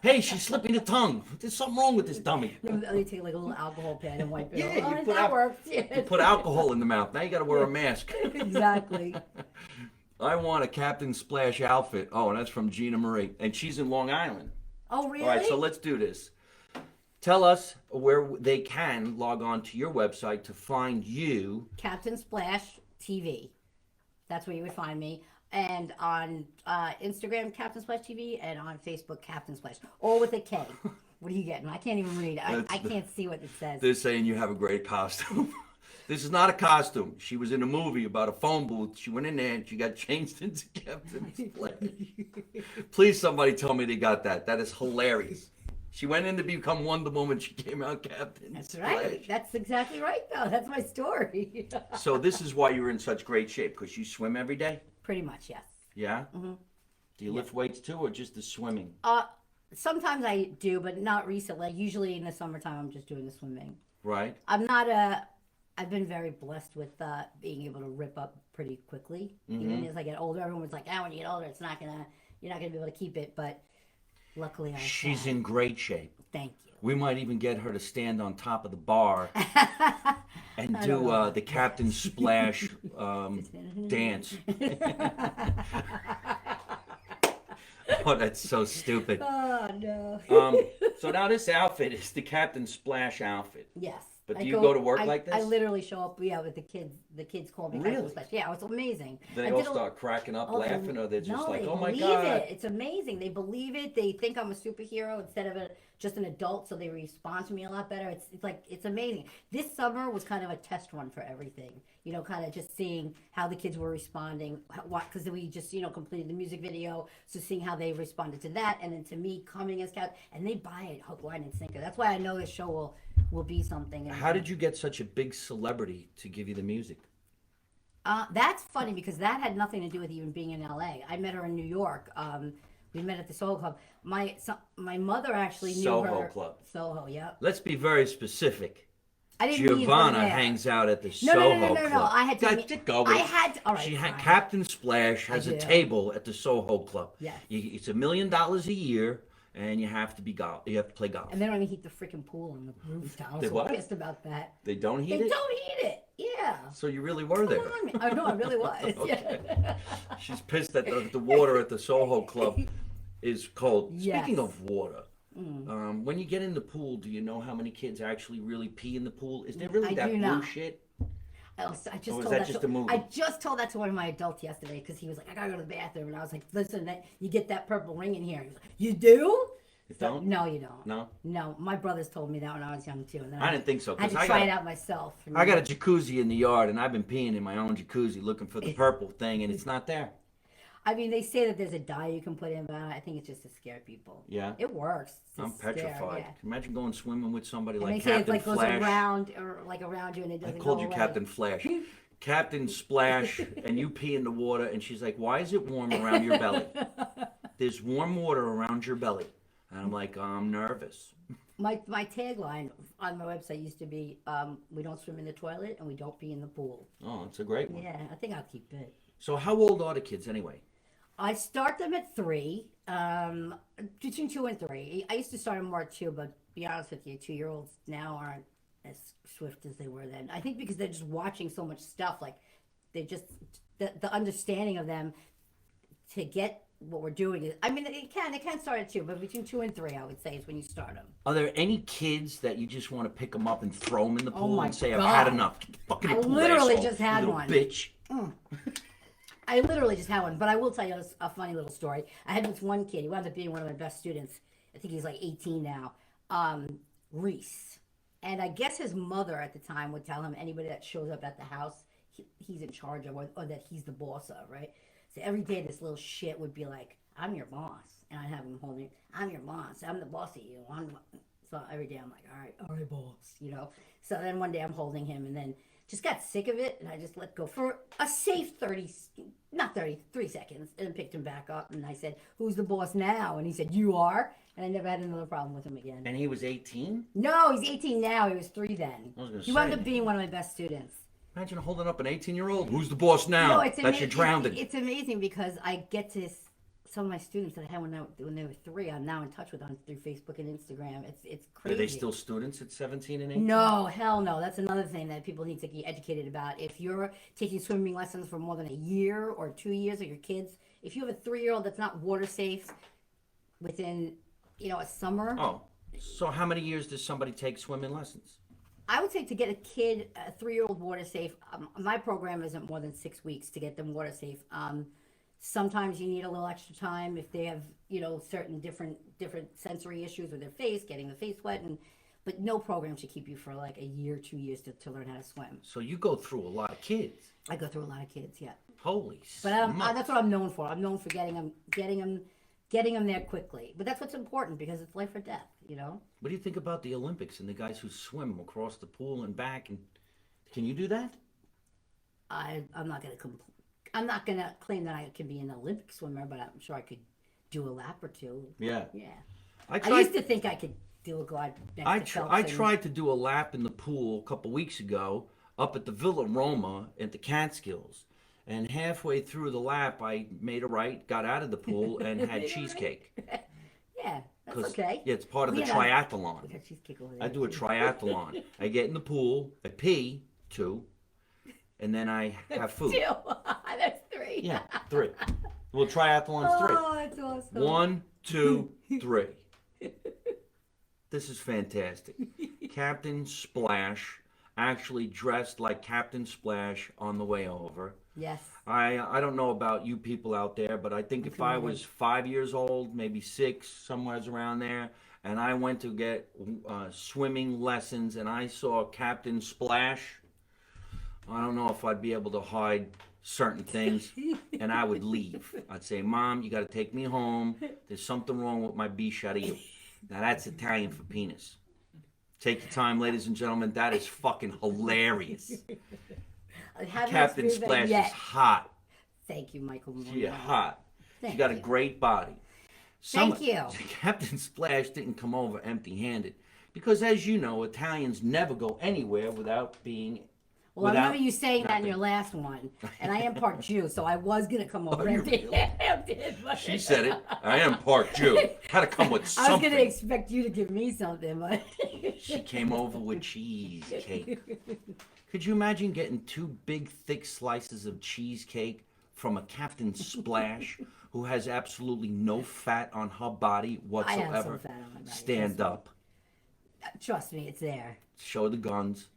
Speaker 1: Hey, she's slipping the tongue. There's something wrong with this dummy.
Speaker 2: They take like a little alcohol pad and wipe it
Speaker 1: Yeah,
Speaker 2: off.
Speaker 1: you
Speaker 2: Oh,
Speaker 1: put
Speaker 2: that
Speaker 1: out-
Speaker 2: works.
Speaker 1: You
Speaker 2: Yeah.
Speaker 1: put alcohol in the mouth. Now you got to wear a mask.
Speaker 2: Exactly.
Speaker 1: I want a Captain Splash outfit. Oh, and that's from Gina Marie. And she's in Long Island.
Speaker 2: Oh, really?
Speaker 1: All right, so let's do this. Tell us where they can log on to your website to find you.
Speaker 2: Captain Splash TV. That's where you would find me. And on Instagram, Captain Splash TV, and on Facebook, Captain Splash. All with a K. What are you getting? I can't even read it. I can't see what it says.
Speaker 1: They're saying you have a great costume. This is not a costume. She was in a movie about a phone booth. She went in there and she got changed into Captain Splash. Please, somebody tell me they got that. That is hilarious. She went in to become Wonder Woman. She came out Captain.
Speaker 2: That's right.
Speaker 1: Splash.
Speaker 2: That's exactly right, though. That's my story.
Speaker 1: So this is why you're in such great shape, because you swim every day?
Speaker 2: Pretty much, yes.
Speaker 1: Yeah? Mm-hmm. Do you lift weights too, or just the swimming?
Speaker 2: Sometimes I do, but not recently. Usually in the summertime, I'm just doing the swimming.
Speaker 1: Right.
Speaker 2: I've been very blessed with being able to rip up pretty quickly. Even as I get older, everyone's like, when you get older, you're not gonna be able to keep it. But luckily,
Speaker 1: She's in great shape.
Speaker 2: Thank you.
Speaker 1: We might even get her to stand on top of the bar and do the Captain Splash dance. Oh, that's so stupid.
Speaker 2: Oh no.
Speaker 1: So now this outfit is the Captain Splash outfit.
Speaker 2: Yes.
Speaker 1: But do you go to work like this?
Speaker 2: I literally show up, with the kids. The kids call me Captain Splash. Yeah, it's amazing.
Speaker 1: Do they all start cracking up, laughing, or they're just like, "Oh my God!"
Speaker 2: It. It's amazing. They believe it. They think I'm a superhero instead of just an adult, so they respond to me a lot better. It's amazing. This summer was kind of a test run for everything. Kind of just seeing how the kids were responding. Because we just completed the music video, so seeing how they responded to that, and then to me coming as Captain, and they buy it hook, line, and sinker. That's why I know this show will be something.
Speaker 1: How did you get such a big celebrity to give you the music?
Speaker 2: That's funny because that had nothing to do with even being in LA. I met her in New York. We met at the Soho Club. My mother actually knew her.
Speaker 1: Soho Club.
Speaker 2: Soho, yeah.
Speaker 1: Let's be very specific.
Speaker 2: I didn't mean
Speaker 1: Giovanna hangs out at the Soho Club.
Speaker 2: No. I had to
Speaker 1: go with
Speaker 2: I had to. All right.
Speaker 1: Captain Splash has a table at the Soho Club.
Speaker 2: Yeah.
Speaker 1: It's $1 million a year, and you have to play golf.
Speaker 2: And they don't even heat the freaking pool on the roof. I was so pissed about that.
Speaker 1: They don't heat it?
Speaker 2: They don't heat it. Yeah.
Speaker 1: So you really were there.
Speaker 2: I know, I really was.
Speaker 1: Okay. She's pissed that the water at the Soho Club is cold.
Speaker 2: Yes.
Speaker 1: Speaking of water, when you get in the pool, do you know how many kids actually really pee in the pool? Is there really that blue shit?
Speaker 2: I just told that to one of my adults yesterday because he was like, I gotta go to the bathroom. And I was like, listen, you get that purple ring in here. He was like, you do?
Speaker 1: You don't?
Speaker 2: No, you don't.
Speaker 1: No?
Speaker 2: No, my brothers told me that when I was young too. And then
Speaker 1: I didn't think so.
Speaker 2: I had to try it out myself.
Speaker 1: I got a jacuzzi in the yard, and I've been peeing in my own jacuzzi looking for the purple thing, and it's not there.
Speaker 2: I mean, they say that there's a dye you can put in, but I think it's just to scare people.
Speaker 1: Yeah?
Speaker 2: It works.
Speaker 1: I'm petrified.
Speaker 2: Yeah.
Speaker 1: Imagine going swimming with somebody
Speaker 2: and
Speaker 1: like
Speaker 2: Captain
Speaker 1: Flash.
Speaker 2: Goes around you and it doesn't
Speaker 1: I called
Speaker 2: go
Speaker 1: you
Speaker 2: away.
Speaker 1: Captain Flash. Captain Splash, and you pee in the water, and she's like, why is it warm around your belly? There's warm water around your belly. And I'm like, I'm nervous.
Speaker 2: My tagline on my website used to be, we don't swim in the toilet and we don't pee in the pool.
Speaker 1: Oh, that's a great one.
Speaker 2: Yeah, I think I'll keep it.
Speaker 1: So how old are the kids anyway?
Speaker 2: I start them at 3, between 2 and 3. I used to start them more at 2, but to be honest with you, 2-year-olds now aren't as swift as they were then. I think because they're just watching so much stuff, like they just, the understanding of them to get what we're doing is, I mean, it can start at 2, but between 2 and 3, I would say, is when you start them.
Speaker 1: Are there any kids that you just want to pick them up and throw them in the pool and say,
Speaker 2: God.
Speaker 1: I've had enough? Get the fuck in the pool,
Speaker 2: literally
Speaker 1: asshole,
Speaker 2: just had
Speaker 1: little
Speaker 2: one.
Speaker 1: Bitch.
Speaker 2: I literally just had one, but I will tell you a funny little story. I had this one kid. He wound up being one of my best students. I think he's like 18 now. Reese. And I guess his mother at the time would tell him anybody that shows up at the house, he's in charge of, or that he's the boss of, right? So every day this little shit would be like, I'm your boss. And I'd have him holding me, I'm your boss. I'm the boss of you. So every day I'm like, all right, boss, So then one day I'm holding him and then just got sick of it. And I just let go for a safe 3 seconds. And then picked him back up. And I said, who's the boss now? And he said, you are. And I never had another problem with him again.
Speaker 1: And he was 18?
Speaker 2: No, he's 18 now. He was 3 then. He wound up being one of my best students.
Speaker 1: Imagine holding up an 18-year-old. Who's the boss now?
Speaker 2: No, it's
Speaker 1: That's you drowned.
Speaker 2: It's amazing because I get to some of my students that I had when they were 3. I'm now in touch with them through Facebook and Instagram. It's crazy.
Speaker 1: Are they still students at 17 and 18?
Speaker 2: No, hell no. That's another thing that people need to get educated about. If you're taking swimming lessons for more than a year or 2 years of your kids, if you have a 3-year-old that's not water safe within a summer.
Speaker 1: Oh, so how many years does somebody take swimming lessons?
Speaker 2: I would say to get a kid, a 3-year-old water safe, my program isn't more than 6 weeks to get them water safe. Sometimes you need a little extra time if they have, certain different sensory issues with their face, getting the face wet, but no program should keep you for like a year, 2 years to learn how to swim.
Speaker 1: So you go through a lot of kids.
Speaker 2: I go through a lot of kids, yeah.
Speaker 1: Holy
Speaker 2: But that's what I'm known for. I'm known for getting them getting them there quickly. But that's what's important because it's life or death, you know?
Speaker 1: What do you think about the Olympics and the guys who swim across the pool and back? And can you do that?
Speaker 2: I'm not gonna I'm not gonna claim that I can be an Olympic swimmer, but I'm sure I could do a lap or two.
Speaker 1: Yeah.
Speaker 2: Yeah.
Speaker 1: I
Speaker 2: used to think I could do a glide next to Phelps
Speaker 1: I
Speaker 2: and-
Speaker 1: tried to do a lap in the pool a couple weeks ago up at the Villa Roma at the Catskills. And halfway through the lap, I made a right, got out of the pool, and had cheesecake.
Speaker 2: Yeah, that's okay.
Speaker 1: Yeah, it's part of the
Speaker 2: We
Speaker 1: triathlon.
Speaker 2: got cheesecake over there.
Speaker 1: I do a triathlon. I get in the pool, I pee, 2, and then I have food.
Speaker 2: 2. That's 3.
Speaker 1: Yeah, 3. Well, triathlon's 3.
Speaker 2: Oh, that's awesome.
Speaker 1: 1, 2, 3. This is fantastic. Captain Splash actually dressed like Captain Splash on the way over.
Speaker 2: Yes.
Speaker 1: I don't know about you people out there, but I think if I was 5 years old, maybe 6, somewhere around there, and I went to get swimming lessons and I saw Captain Splash, I don't know if I'd be able to hide certain things, and I would leave. I'd say, Mom, you got to take me home. There's something wrong with my bisciotto. Now that's Italian for penis. Take your time, ladies and gentlemen. That is fucking hilarious. Captain Splash is hot.
Speaker 2: Thank you, Michael.
Speaker 1: She's hot. She got a
Speaker 2: you.
Speaker 1: great body.
Speaker 2: Thank you.
Speaker 1: Captain Splash didn't come over empty-handed because, as you know, Italians never go anywhere without being.
Speaker 2: Well, I remember you saying that in your last one, and I am part Jew, so I was gonna come over empty-handed.
Speaker 1: She said it. I am part Jew. Had to come with something.
Speaker 2: I was gonna expect you to give me something, but
Speaker 1: she came over with cheesecake. Could you imagine getting 2 big, thick slices of cheesecake from a Captain Splash who has absolutely no fat on her body whatsoever?
Speaker 2: I have some fat on my body.
Speaker 1: Stand up.
Speaker 2: Trust me, it's there.
Speaker 1: Show the guns.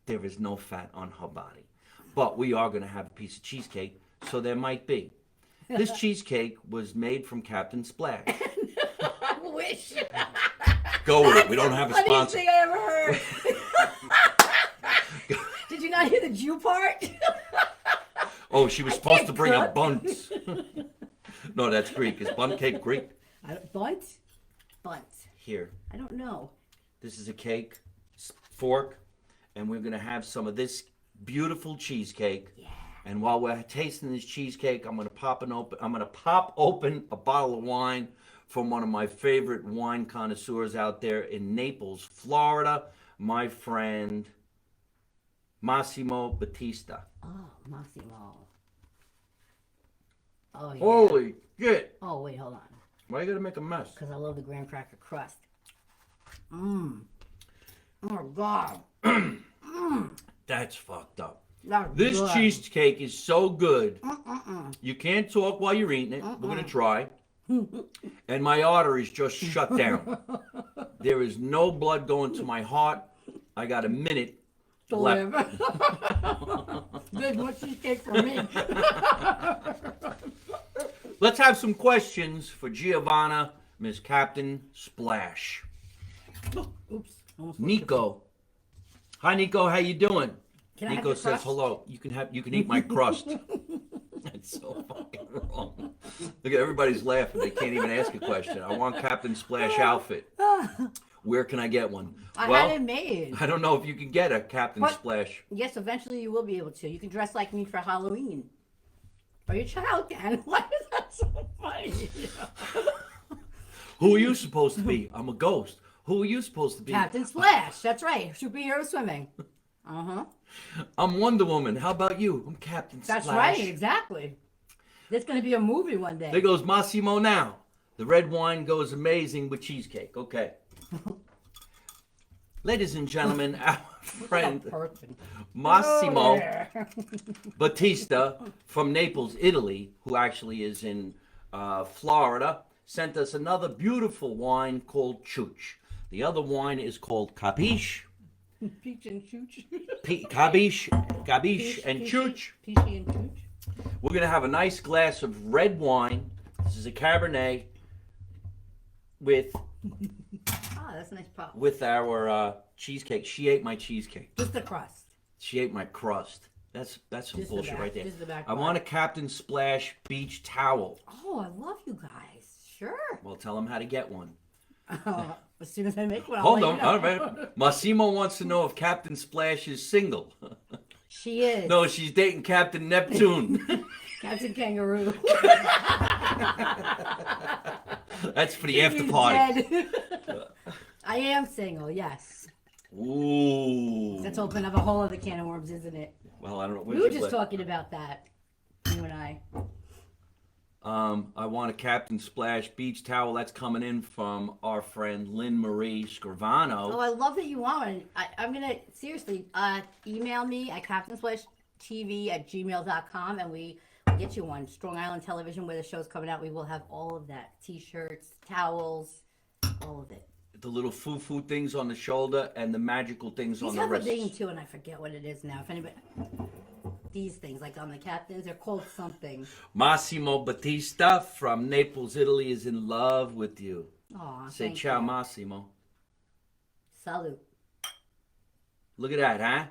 Speaker 1: There is no fat on her body. But we are going to have a piece of cheesecake, so there might be. This cheesecake was made from Captain Splash.
Speaker 2: I wish.
Speaker 1: Go with it. We don't have a
Speaker 2: Funniest
Speaker 1: sponsor.
Speaker 2: thing I ever heard. Did you not hear the Jew part?
Speaker 1: Oh, she was supposed to bring up buns. No, that's Greek. Is bun cake Greek?
Speaker 2: Bunt? Bunt.
Speaker 1: Here.
Speaker 2: I don't know.
Speaker 1: This is a cake, fork, and we're going to have some of this beautiful cheesecake.
Speaker 2: Yeah.
Speaker 1: And while we're tasting this cheesecake, I'm going to pop open a bottle of wine from one of my favorite wine connoisseurs out there in Naples, Florida, my friend Massimo Battista.
Speaker 2: Oh, Massimo. Oh, yeah.
Speaker 1: Holy shit.
Speaker 2: Oh, wait, hold on.
Speaker 1: Why you got to make a mess?
Speaker 2: Because I love the graham cracker crust. Mmm. Oh, God.
Speaker 1: That's fucked up.
Speaker 2: That's
Speaker 1: This
Speaker 2: good.
Speaker 1: cheesecake is so good. You can't talk while you're eating it. We're going to try. And my arteries just shut down. There is no blood going to my heart. I got a minute
Speaker 2: To
Speaker 1: left.
Speaker 2: live. There's more cheesecake for me.
Speaker 1: Let's have some questions for Giovanna, Miss Captain Splash.
Speaker 2: Oops. Almost
Speaker 1: Nico. Hi, Nico. How you doing?
Speaker 2: Can I have
Speaker 1: Nico
Speaker 2: your
Speaker 1: says
Speaker 2: crust?
Speaker 1: hello. You can eat my crust. That's so fucking wrong. Look at everybody's laughing. They can't even ask a question. I want Captain Splash outfit. Where can I get one?
Speaker 2: I had it made.
Speaker 1: I don't know if you can get a Captain
Speaker 2: What?
Speaker 1: Splash.
Speaker 2: Yes, eventually you will be able to. You can dress like me for Halloween. Or your child can. Why is that so funny?
Speaker 1: Who are you supposed to be? I'm a ghost. Who are you supposed to be?
Speaker 2: Captain Splash. That's right. Superhero swimming. Uh-huh.
Speaker 1: I'm Wonder Woman. How about you? I'm Captain
Speaker 2: That's
Speaker 1: Splash.
Speaker 2: right. Exactly. There's going to be a movie one day.
Speaker 1: There goes Massimo now. The red wine goes amazing with cheesecake. Okay. Ladies and gentlemen, our friend Massimo Battista from Naples, Italy, who actually is in Florida, sent us another beautiful wine called Chooch. The other wine is called Capiche.
Speaker 2: Peach and Chooch.
Speaker 1: Capiche and Chooch.
Speaker 2: Peachy and Chooch.
Speaker 1: We're going to have a nice glass of red wine. This is a Cabernet with
Speaker 2: That's a nice pop.
Speaker 1: our cheesecake. She ate my cheesecake.
Speaker 2: Just the crust.
Speaker 1: She ate my crust. That's some
Speaker 2: Just the
Speaker 1: bullshit
Speaker 2: back,
Speaker 1: right there.
Speaker 2: just the back
Speaker 1: I want a
Speaker 2: part.
Speaker 1: Captain Splash beach towel.
Speaker 2: Oh, I love you guys. Sure.
Speaker 1: Well, tell them how to get one.
Speaker 2: As soon as I make one, I'll
Speaker 1: Hold
Speaker 2: let
Speaker 1: on,
Speaker 2: you know.
Speaker 1: all right. Massimo wants to know if Captain Splash is single.
Speaker 2: She is.
Speaker 1: No, she's dating Captain Neptune.
Speaker 2: Captain Kangaroo.
Speaker 1: That's for the after
Speaker 2: He's
Speaker 1: party.
Speaker 2: dead. I am single, yes.
Speaker 1: Ooh.
Speaker 2: That's opening up a whole other can of worms, isn't it?
Speaker 1: Well, I don't know.
Speaker 2: We were just talking about that, you and I.
Speaker 1: I want a Captain Splash beach towel. That's coming in from our friend Lynn Marie Scrivano.
Speaker 2: Oh, I love that you want one. I'm going to, seriously, email me at captainsplashtv@gmail.com and we will get you one. Strong Island Television, where the show's coming out, we will have all of that. T-shirts, towels, all of it.
Speaker 1: The little foo-foo things on the shoulder and the magical things on the wrist.
Speaker 2: These have a name too, and I forget what it is now. If anybody... These things, like on the Captains, they're called something.
Speaker 1: Massimo Battista from Naples, Italy is in love with you.
Speaker 2: Aw,
Speaker 1: Say ciao, Massimo.
Speaker 2: Salute.
Speaker 1: Look at that, huh?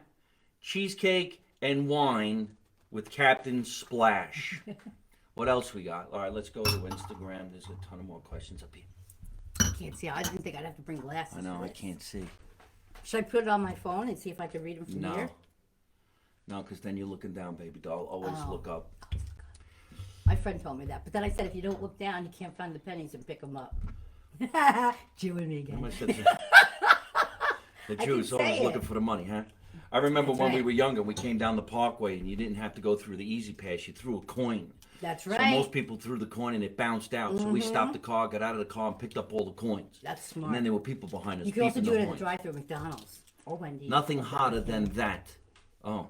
Speaker 1: Cheesecake and wine with Captain Splash. What else we got? All right, let's go to Instagram. There's a ton of more questions up here.
Speaker 2: I can't see. I didn't think I'd have to bring glasses.
Speaker 1: I know,
Speaker 2: for
Speaker 1: I
Speaker 2: this.
Speaker 1: can't see.
Speaker 2: Should I put it on my phone and see if I can read them from
Speaker 1: No.
Speaker 2: here?
Speaker 1: No, because then you're looking down, baby doll. Always look up.
Speaker 2: My friend told me that. But then I said, if you don't look down, you can't find the pennies and pick them up. Jew and me again.
Speaker 1: The
Speaker 2: I
Speaker 1: Jews
Speaker 2: can say
Speaker 1: always
Speaker 2: it.
Speaker 1: looking for the money, huh? I remember
Speaker 2: That's
Speaker 1: when we
Speaker 2: right.
Speaker 1: were younger, we came down the parkway and you didn't have to go through the easy pass. You threw a coin.
Speaker 2: That's
Speaker 1: So
Speaker 2: right.
Speaker 1: most people threw the coin and it bounced out. So we stopped the car, got out of the car, and picked up all the coins.
Speaker 2: That's smart.
Speaker 1: And then there were people behind us.
Speaker 2: You can also
Speaker 1: peeping
Speaker 2: do
Speaker 1: the
Speaker 2: it at the
Speaker 1: coins.
Speaker 2: drive-thru at McDonald's or Wendy's.
Speaker 1: Nothing hotter than that. Oh.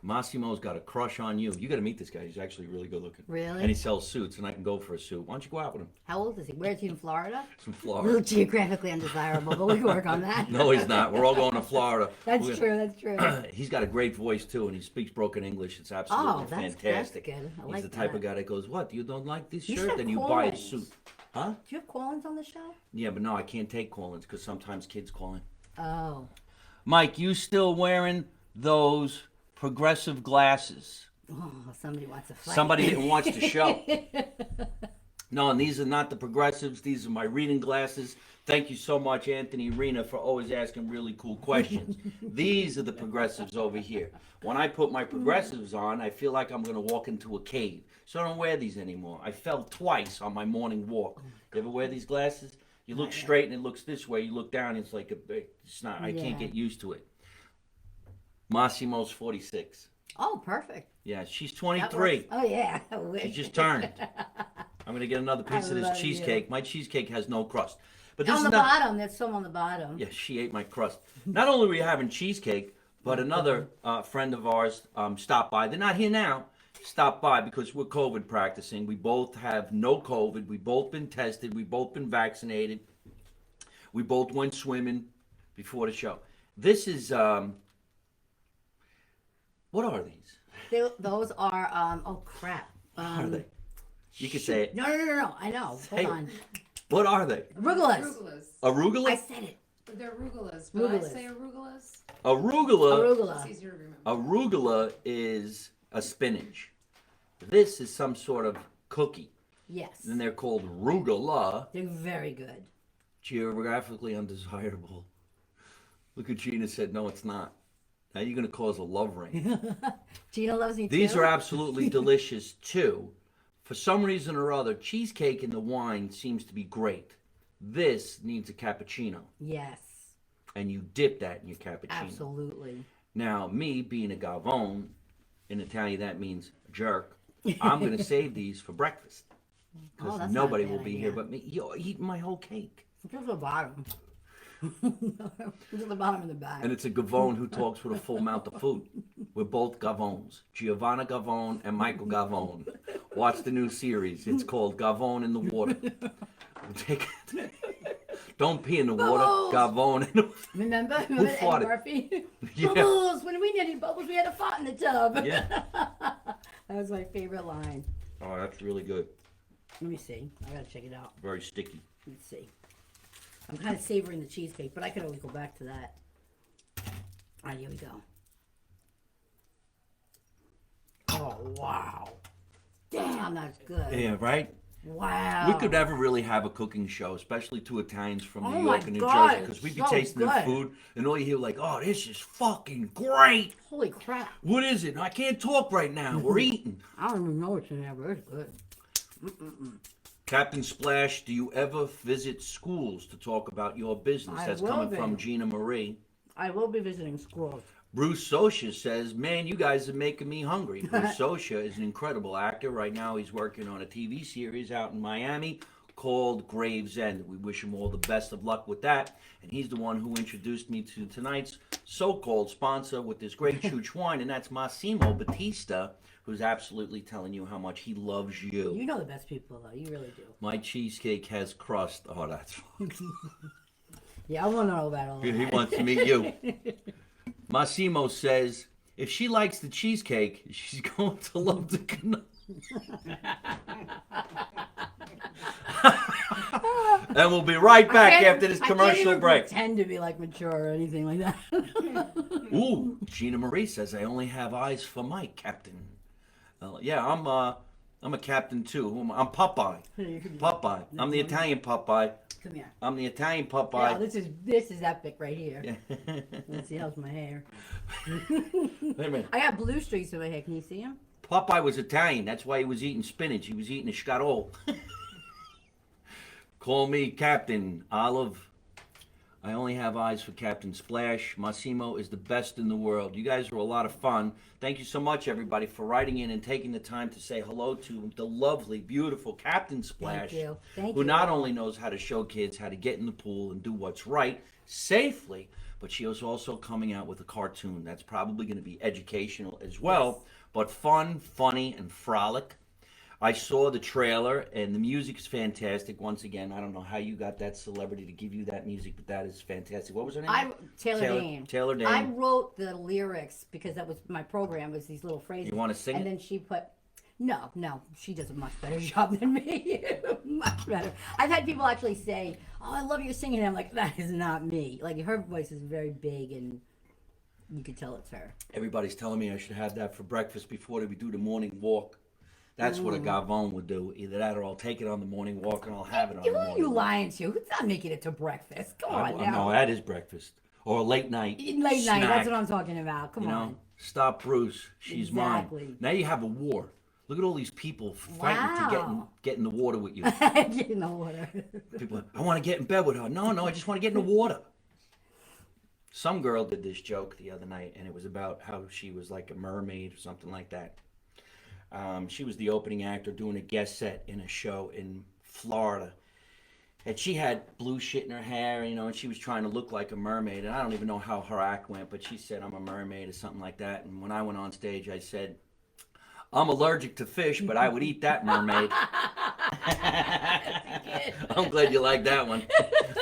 Speaker 1: Massimo's got a crush on you. You got to meet this guy. He's actually really good looking.
Speaker 2: Really?
Speaker 1: And he sells suits, and I can go for a suit. Why don't you go out with him?
Speaker 2: How old is he? Where is he, in Florida?
Speaker 1: It's in
Speaker 2: A
Speaker 1: Florida.
Speaker 2: little geographically undesirable, but we can work on that.
Speaker 1: No, he's not. We're all going to Florida.
Speaker 2: That's
Speaker 1: We're-
Speaker 2: true, that's true.
Speaker 1: He's got a great voice too, and he speaks broken English. It's absolutely
Speaker 2: Oh, that's
Speaker 1: fantastic.
Speaker 2: good. I
Speaker 1: He's
Speaker 2: like
Speaker 1: the type
Speaker 2: that.
Speaker 1: of guy that goes, "What? You don't like this
Speaker 2: You
Speaker 1: shirt?
Speaker 2: should
Speaker 1: Then you
Speaker 2: call
Speaker 1: buy a
Speaker 2: us.
Speaker 1: suit." Huh?
Speaker 2: Do you have call-ins on the show?
Speaker 1: Yeah, but no, I can't take call-ins because sometimes kids call in.
Speaker 2: Oh.
Speaker 1: Mike, you still wearing those progressive glasses?
Speaker 2: Oh, somebody wants to fight.
Speaker 1: Somebody didn't watch the show. No, and these are not the progressives. These are my reading glasses. Thank you so much, Anthony Rena, for always asking really cool questions. These are the progressives over here. When I put my progressives on, I feel like I'm going to walk into a cave. So I don't wear these anymore. I fell twice on my morning walk. You ever wear these glasses? You look straight and it looks this way. You look down, it's like a big, it's not, I can't
Speaker 2: Yeah.
Speaker 1: get used to it. Massimo's 46.
Speaker 2: Oh, perfect.
Speaker 1: Yeah, she's
Speaker 2: That
Speaker 1: 23.
Speaker 2: works. Oh, yeah. I wish.
Speaker 1: She just turned. I'm gonna get another piece of
Speaker 2: love
Speaker 1: this
Speaker 2: you.
Speaker 1: cheesecake. My cheesecake has no crust. But this
Speaker 2: On
Speaker 1: is
Speaker 2: the
Speaker 1: not.
Speaker 2: bottom. There's some on the bottom.
Speaker 1: Yeah, she ate my crust. Not only were you having cheesecake, but another friend of ours stopped by. They're not here now. Stopped by because we're COVID practicing. We both have no COVID. We both been tested. We both been vaccinated. We both went swimming before the show. This is what are these?
Speaker 2: Those are, oh, crap.
Speaker 1: What are they? You can say it.
Speaker 2: No. I know.
Speaker 1: Say
Speaker 2: Hold on.
Speaker 1: What are they?
Speaker 2: Arugulas.
Speaker 3: Arugulus.
Speaker 1: Arugula?
Speaker 2: I said it.
Speaker 3: They're arugulas, but I
Speaker 2: Arugulus.
Speaker 3: say arugulus.
Speaker 1: Arugula.
Speaker 3: It's
Speaker 2: Arugula.
Speaker 3: easier to remember.
Speaker 1: Arugula is a spinach. This is some sort of cookie.
Speaker 2: Yes.
Speaker 1: And they're called rugula.
Speaker 2: They're very good.
Speaker 1: Geographically undesirable. Look at Gina said, no, it's not. Now you're going to cause a love ring.
Speaker 2: Gina loves me too.
Speaker 1: These are absolutely delicious too. For some reason or other, cheesecake in the wine seems to be great. This needs a cappuccino.
Speaker 2: Yes.
Speaker 1: And you dip that in your cappuccino.
Speaker 2: Absolutely.
Speaker 1: Now, me being a gavone, in Italian that means jerk, I'm going to save these for breakfast. Because
Speaker 2: Oh, that's
Speaker 1: nobody
Speaker 2: not a
Speaker 1: will
Speaker 2: bad
Speaker 1: be
Speaker 2: idea.
Speaker 1: here but me. You're eating my whole cake.
Speaker 2: Just the bottom. Just the bottom of the bag.
Speaker 1: And it's a gavone who talks with a full mouth of food. We're both gavones. Giovanna Gavone and Michael Gavone. Watch the new series. It's called Gavone in the Water. Take it. Don't pee in the water.
Speaker 2: Bubbles!
Speaker 1: Gavone in the
Speaker 2: Remember Eddie
Speaker 1: farted?
Speaker 2: Murphy?
Speaker 1: Yeah.
Speaker 2: Bubbles! When we needed bubbles, we had a fart in the tub.
Speaker 1: Yeah.
Speaker 2: That was my favorite line.
Speaker 1: Oh, that's really good.
Speaker 2: Let me see. I gotta check it out.
Speaker 1: Very sticky.
Speaker 2: Let's see. I'm kind of savoring the cheesecake, but I could always go back to that. All right, here we go. wow. Damn, that's good.
Speaker 1: Yeah, right?
Speaker 2: Wow.
Speaker 1: We could never really have a cooking show, especially two Italians from
Speaker 2: Oh
Speaker 1: New
Speaker 2: my
Speaker 1: York and New
Speaker 2: God,
Speaker 1: Jersey, because we'd be
Speaker 2: so
Speaker 1: tasting the
Speaker 2: good.
Speaker 1: food, and all you hear like, "Oh, this is fucking great."
Speaker 2: Holy crap.
Speaker 1: What is it? I can't talk right now. We're eating.
Speaker 2: I don't even know what's in there, but it's good.
Speaker 1: Captain Splash, do you ever visit schools to talk about your business?
Speaker 2: I
Speaker 1: That's
Speaker 2: will
Speaker 1: coming
Speaker 2: be.
Speaker 1: from Gina Marie.
Speaker 2: I will be visiting schools.
Speaker 1: Bruce Sosha says, "Man, you guys are making me hungry." Bruce Sosha is an incredible actor. Right now, he's working on a TV series out in Miami called Gravesend. We wish him all the best of luck with that. And he's the one who introduced me to tonight's so-called sponsor with this great chooch wine, and that's Massimo Battista, who's absolutely telling you how much he loves you.
Speaker 2: You know the best people, though. You really do.
Speaker 1: My cheesecake has crust. Oh, that's
Speaker 2: Yeah, I want to know about all
Speaker 1: he
Speaker 2: that.
Speaker 1: wants to meet you. Massimo says, if she likes the cheesecake, she's going to love the cannoli. And we'll be right back after this
Speaker 2: I can't
Speaker 1: commercial
Speaker 2: even
Speaker 1: break.
Speaker 2: pretend to be like mature or anything like that.
Speaker 1: Ooh, Gina Marie says, I only have eyes for Mike, Captain. Yeah, I'm a captain too. I'm Popeye. Popeye. I'm the Italian Popeye.
Speaker 2: Come here.
Speaker 1: I'm the Italian
Speaker 2: Wow,
Speaker 1: Popeye.
Speaker 2: this is epic right here.
Speaker 1: Yeah.
Speaker 2: Let's see how's my hair.
Speaker 1: Wait a minute.
Speaker 2: I got blue streaks in my hair. Can you see them?
Speaker 1: Popeye was Italian. That's why he was eating spinach. He was eating a scarole. Call me Captain Olive. I only have eyes for Captain Splash. Massimo is the best in the world. You guys are a lot of fun. Thank you so much, everybody, for writing in and taking the time to say hello to the lovely, beautiful Captain Splash.
Speaker 2: Thank you. Thank
Speaker 1: who
Speaker 2: you.
Speaker 1: not only knows how to show kids how to get in the pool and do what's right safely, but she is also coming out with a cartoon that's probably going to be educational as well, but fun, funny, and frolic. I saw the trailer, and the music is fantastic. Once again, I don't know how you got that celebrity to give you that music, but that is fantastic. What was her name?
Speaker 2: Taylor Dane.
Speaker 1: Taylor Dane.
Speaker 2: I wrote the lyrics because that was my program. Was these little phrases.
Speaker 1: You wanna sing
Speaker 2: And
Speaker 1: it?
Speaker 2: then she put. No, she does a much better job than me. Much better. I've had people actually say, "Oh, I love your singing." And I'm like, that is not me. Like her voice is very big, and you can tell it's her.
Speaker 1: Everybody's telling me I should have that for breakfast before we do the morning walk. That's what a gavone would do. Either that or I'll take it on the morning walk and I'll have it on the
Speaker 2: Who
Speaker 1: morning
Speaker 2: are you
Speaker 1: walk.
Speaker 2: lying to? Who's not making it to breakfast? Come on now.
Speaker 1: No, that is breakfast. Or late night.
Speaker 2: Late night,
Speaker 1: snack.
Speaker 2: that's what I'm talking about. Come
Speaker 1: You know,
Speaker 2: on.
Speaker 1: stop Bruce. She's
Speaker 2: Exactly.
Speaker 1: mine. Now you have a war. Look at all these people fighting to
Speaker 2: Wow.
Speaker 1: get in the water with you.
Speaker 2: Get in the water.
Speaker 1: People, I want to get in bed with her. No, I just want to get in the water. Some girl did this joke the other night, and it was about how she was like a mermaid or something like that. She was the opening actor doing a guest set in a show in Florida. And she had blue shit in her hair, and she was trying to look like a mermaid. And I don't even know how her act went, but she said, I'm a mermaid or something like that. And when I went on stage, I said, I'm allergic to fish, but I would eat that mermaid. I'm glad you like that one.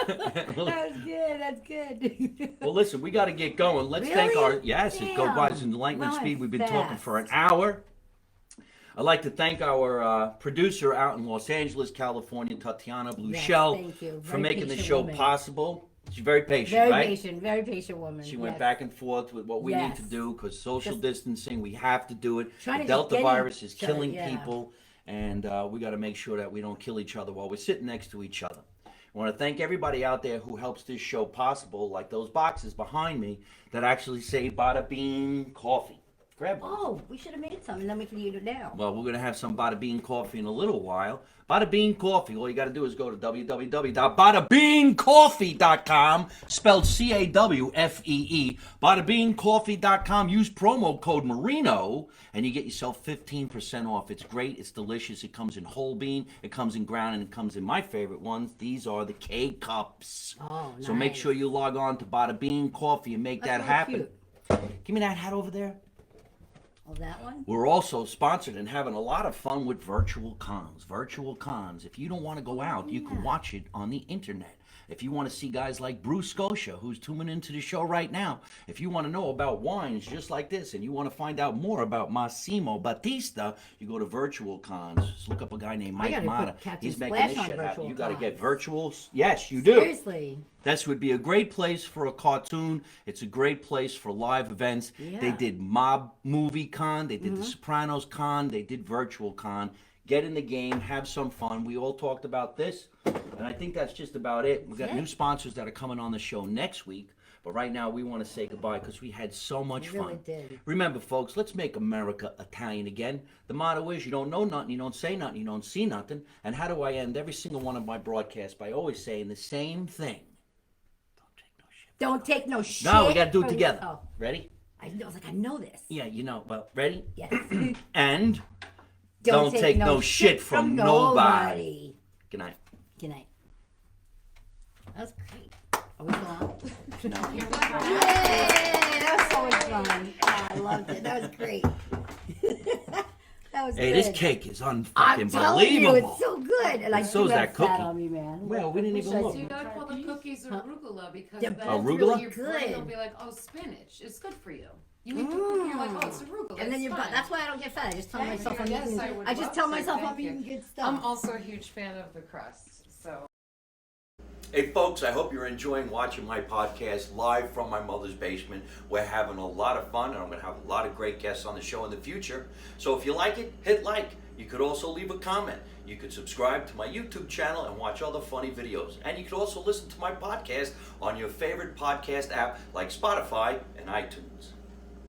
Speaker 2: That's good.
Speaker 1: Well, listen, we got to get going. Let's
Speaker 2: Really?
Speaker 1: thank our, yes, it goes by
Speaker 2: Damn.
Speaker 1: in lightning
Speaker 2: Wow,
Speaker 1: speed. We've been
Speaker 2: fast.
Speaker 1: talking for an hour. I'd like to thank our producer out in Los Angeles, California, Tatiana Bluchel,
Speaker 2: thank you.
Speaker 1: for
Speaker 2: Very
Speaker 1: making the
Speaker 2: patient
Speaker 1: show
Speaker 2: woman.
Speaker 1: possible. She's very patient,
Speaker 2: Very
Speaker 1: right?
Speaker 2: patient, very patient woman.
Speaker 1: She went
Speaker 2: yes.
Speaker 1: back and forth with what we need
Speaker 2: Yes.
Speaker 1: to do because social
Speaker 2: Just-
Speaker 1: distancing, we have to do it.
Speaker 2: Trying
Speaker 1: The
Speaker 2: to just
Speaker 1: Delta
Speaker 2: get in-
Speaker 1: virus is
Speaker 2: so,
Speaker 1: killing
Speaker 2: yeah.
Speaker 1: people, and we got to make sure that we don't kill each other while we're sitting next to each other. I want to thank everybody out there who helps this show possible, like those boxes behind me that actually say Bada Bean Coffee. Grab one.
Speaker 2: Oh, we should have made some and then we can eat it now.
Speaker 1: Well, we're going to have some Bada Bean Coffee in a little while. Bada Bean Coffee. All you got to do is go to www.badabeancoffee.com, spelled C-A-W-F-E-E. Badabeancoffee.com. Use promo code Marino, and you get yourself 15% off. It's great. It's delicious. It comes in whole bean. It comes in ground, and it comes in my favorite ones. These are the K-Cups.
Speaker 2: Oh,
Speaker 1: So make
Speaker 2: nice.
Speaker 1: sure you log on to Bada Bean Coffee and make that
Speaker 2: That's really
Speaker 1: happen.
Speaker 2: cute.
Speaker 1: Give me that hat over there.
Speaker 2: Oh, that one?
Speaker 1: We're also sponsored and having a lot of fun with virtual cons. Virtual cons. If you don't want to go out, you can watch it on the internet. If you want to see guys like Bruce Scotia, who's tuning into the show right now, if you want to know about wines just like this, and you want to find out more about Massimo Battista, you go to virtual cons. Just look up a guy named Mike
Speaker 2: gotta put
Speaker 1: Mata.
Speaker 2: Captain
Speaker 1: He's making
Speaker 2: Splash
Speaker 1: this
Speaker 2: on
Speaker 1: shit happen.
Speaker 2: virtual
Speaker 1: You got to get
Speaker 2: cons.
Speaker 1: virtuals. Yes, you do.
Speaker 2: Seriously.
Speaker 1: This would be a great place for a cartoon. It's a great place for live events.
Speaker 2: Yeah.
Speaker 1: They did Mob Movie Con. They did the Sopranos Con. They did Virtual Con. Get in the game. Have some fun. We all talked about this. And I think that's just about it. We've got new sponsors that are coming on the show next week. But right now, we want to say goodbye because we had so much fun.
Speaker 2: Really did.
Speaker 1: Remember, folks, let's make America Italian again. The motto is you don't know nothing, you don't say nothing, you don't see nothing. And how do I end every single one of my broadcasts? By always saying the same thing.
Speaker 2: Don't take no shit.
Speaker 1: No, we got to do it
Speaker 2: from-
Speaker 1: together.
Speaker 2: Oh,
Speaker 1: Ready?
Speaker 2: I was like, I know this.
Speaker 1: Yeah, you know. Well, ready?
Speaker 2: Yes.
Speaker 1: And don't take no shit from nobody. Good night.
Speaker 2: Good night. That was great. Are we going on?
Speaker 1: No.
Speaker 2: Yay! That was so much fun. Oh, I loved it. That was great. That was
Speaker 1: Hey,
Speaker 2: good.
Speaker 1: this cake is
Speaker 2: I'm
Speaker 1: unfucking
Speaker 2: telling you,
Speaker 1: believable.
Speaker 2: it's so good. And I
Speaker 1: so's
Speaker 2: do have
Speaker 1: that
Speaker 2: fat
Speaker 1: cookie.
Speaker 2: on me, man.
Speaker 1: Well, we didn't even
Speaker 2: I
Speaker 1: look.
Speaker 3: So you gotta call the cookies arugula because
Speaker 2: They're
Speaker 3: then
Speaker 2: both
Speaker 1: Arugula?
Speaker 2: really
Speaker 3: your brain will
Speaker 2: good.
Speaker 3: be like, oh, spinach. It's good for you. You eat the cookie, you're like, oh, it's arugula.
Speaker 2: And then
Speaker 3: it's
Speaker 2: you're
Speaker 3: fine.
Speaker 2: that's why I don't get fat. I just tell
Speaker 3: Thank
Speaker 2: myself
Speaker 3: you.
Speaker 2: I'm
Speaker 3: Yes,
Speaker 2: eating.
Speaker 3: I would
Speaker 2: I just
Speaker 3: love
Speaker 2: tell
Speaker 3: to.
Speaker 2: myself
Speaker 3: Thank
Speaker 2: I'm
Speaker 3: you.
Speaker 2: eating good stuff.
Speaker 3: I'm also a huge fan of the crust, so.
Speaker 1: Hey folks, I hope you're enjoying watching my podcast live from my mother's basement. We're having a lot of fun and I'm going to have a lot of great guests on the show in the future. So if you like it, hit like. You could also leave a comment. You could subscribe to my YouTube channel and watch other funny videos. And you could also listen to my podcast on your favorite podcast app like Spotify and iTunes.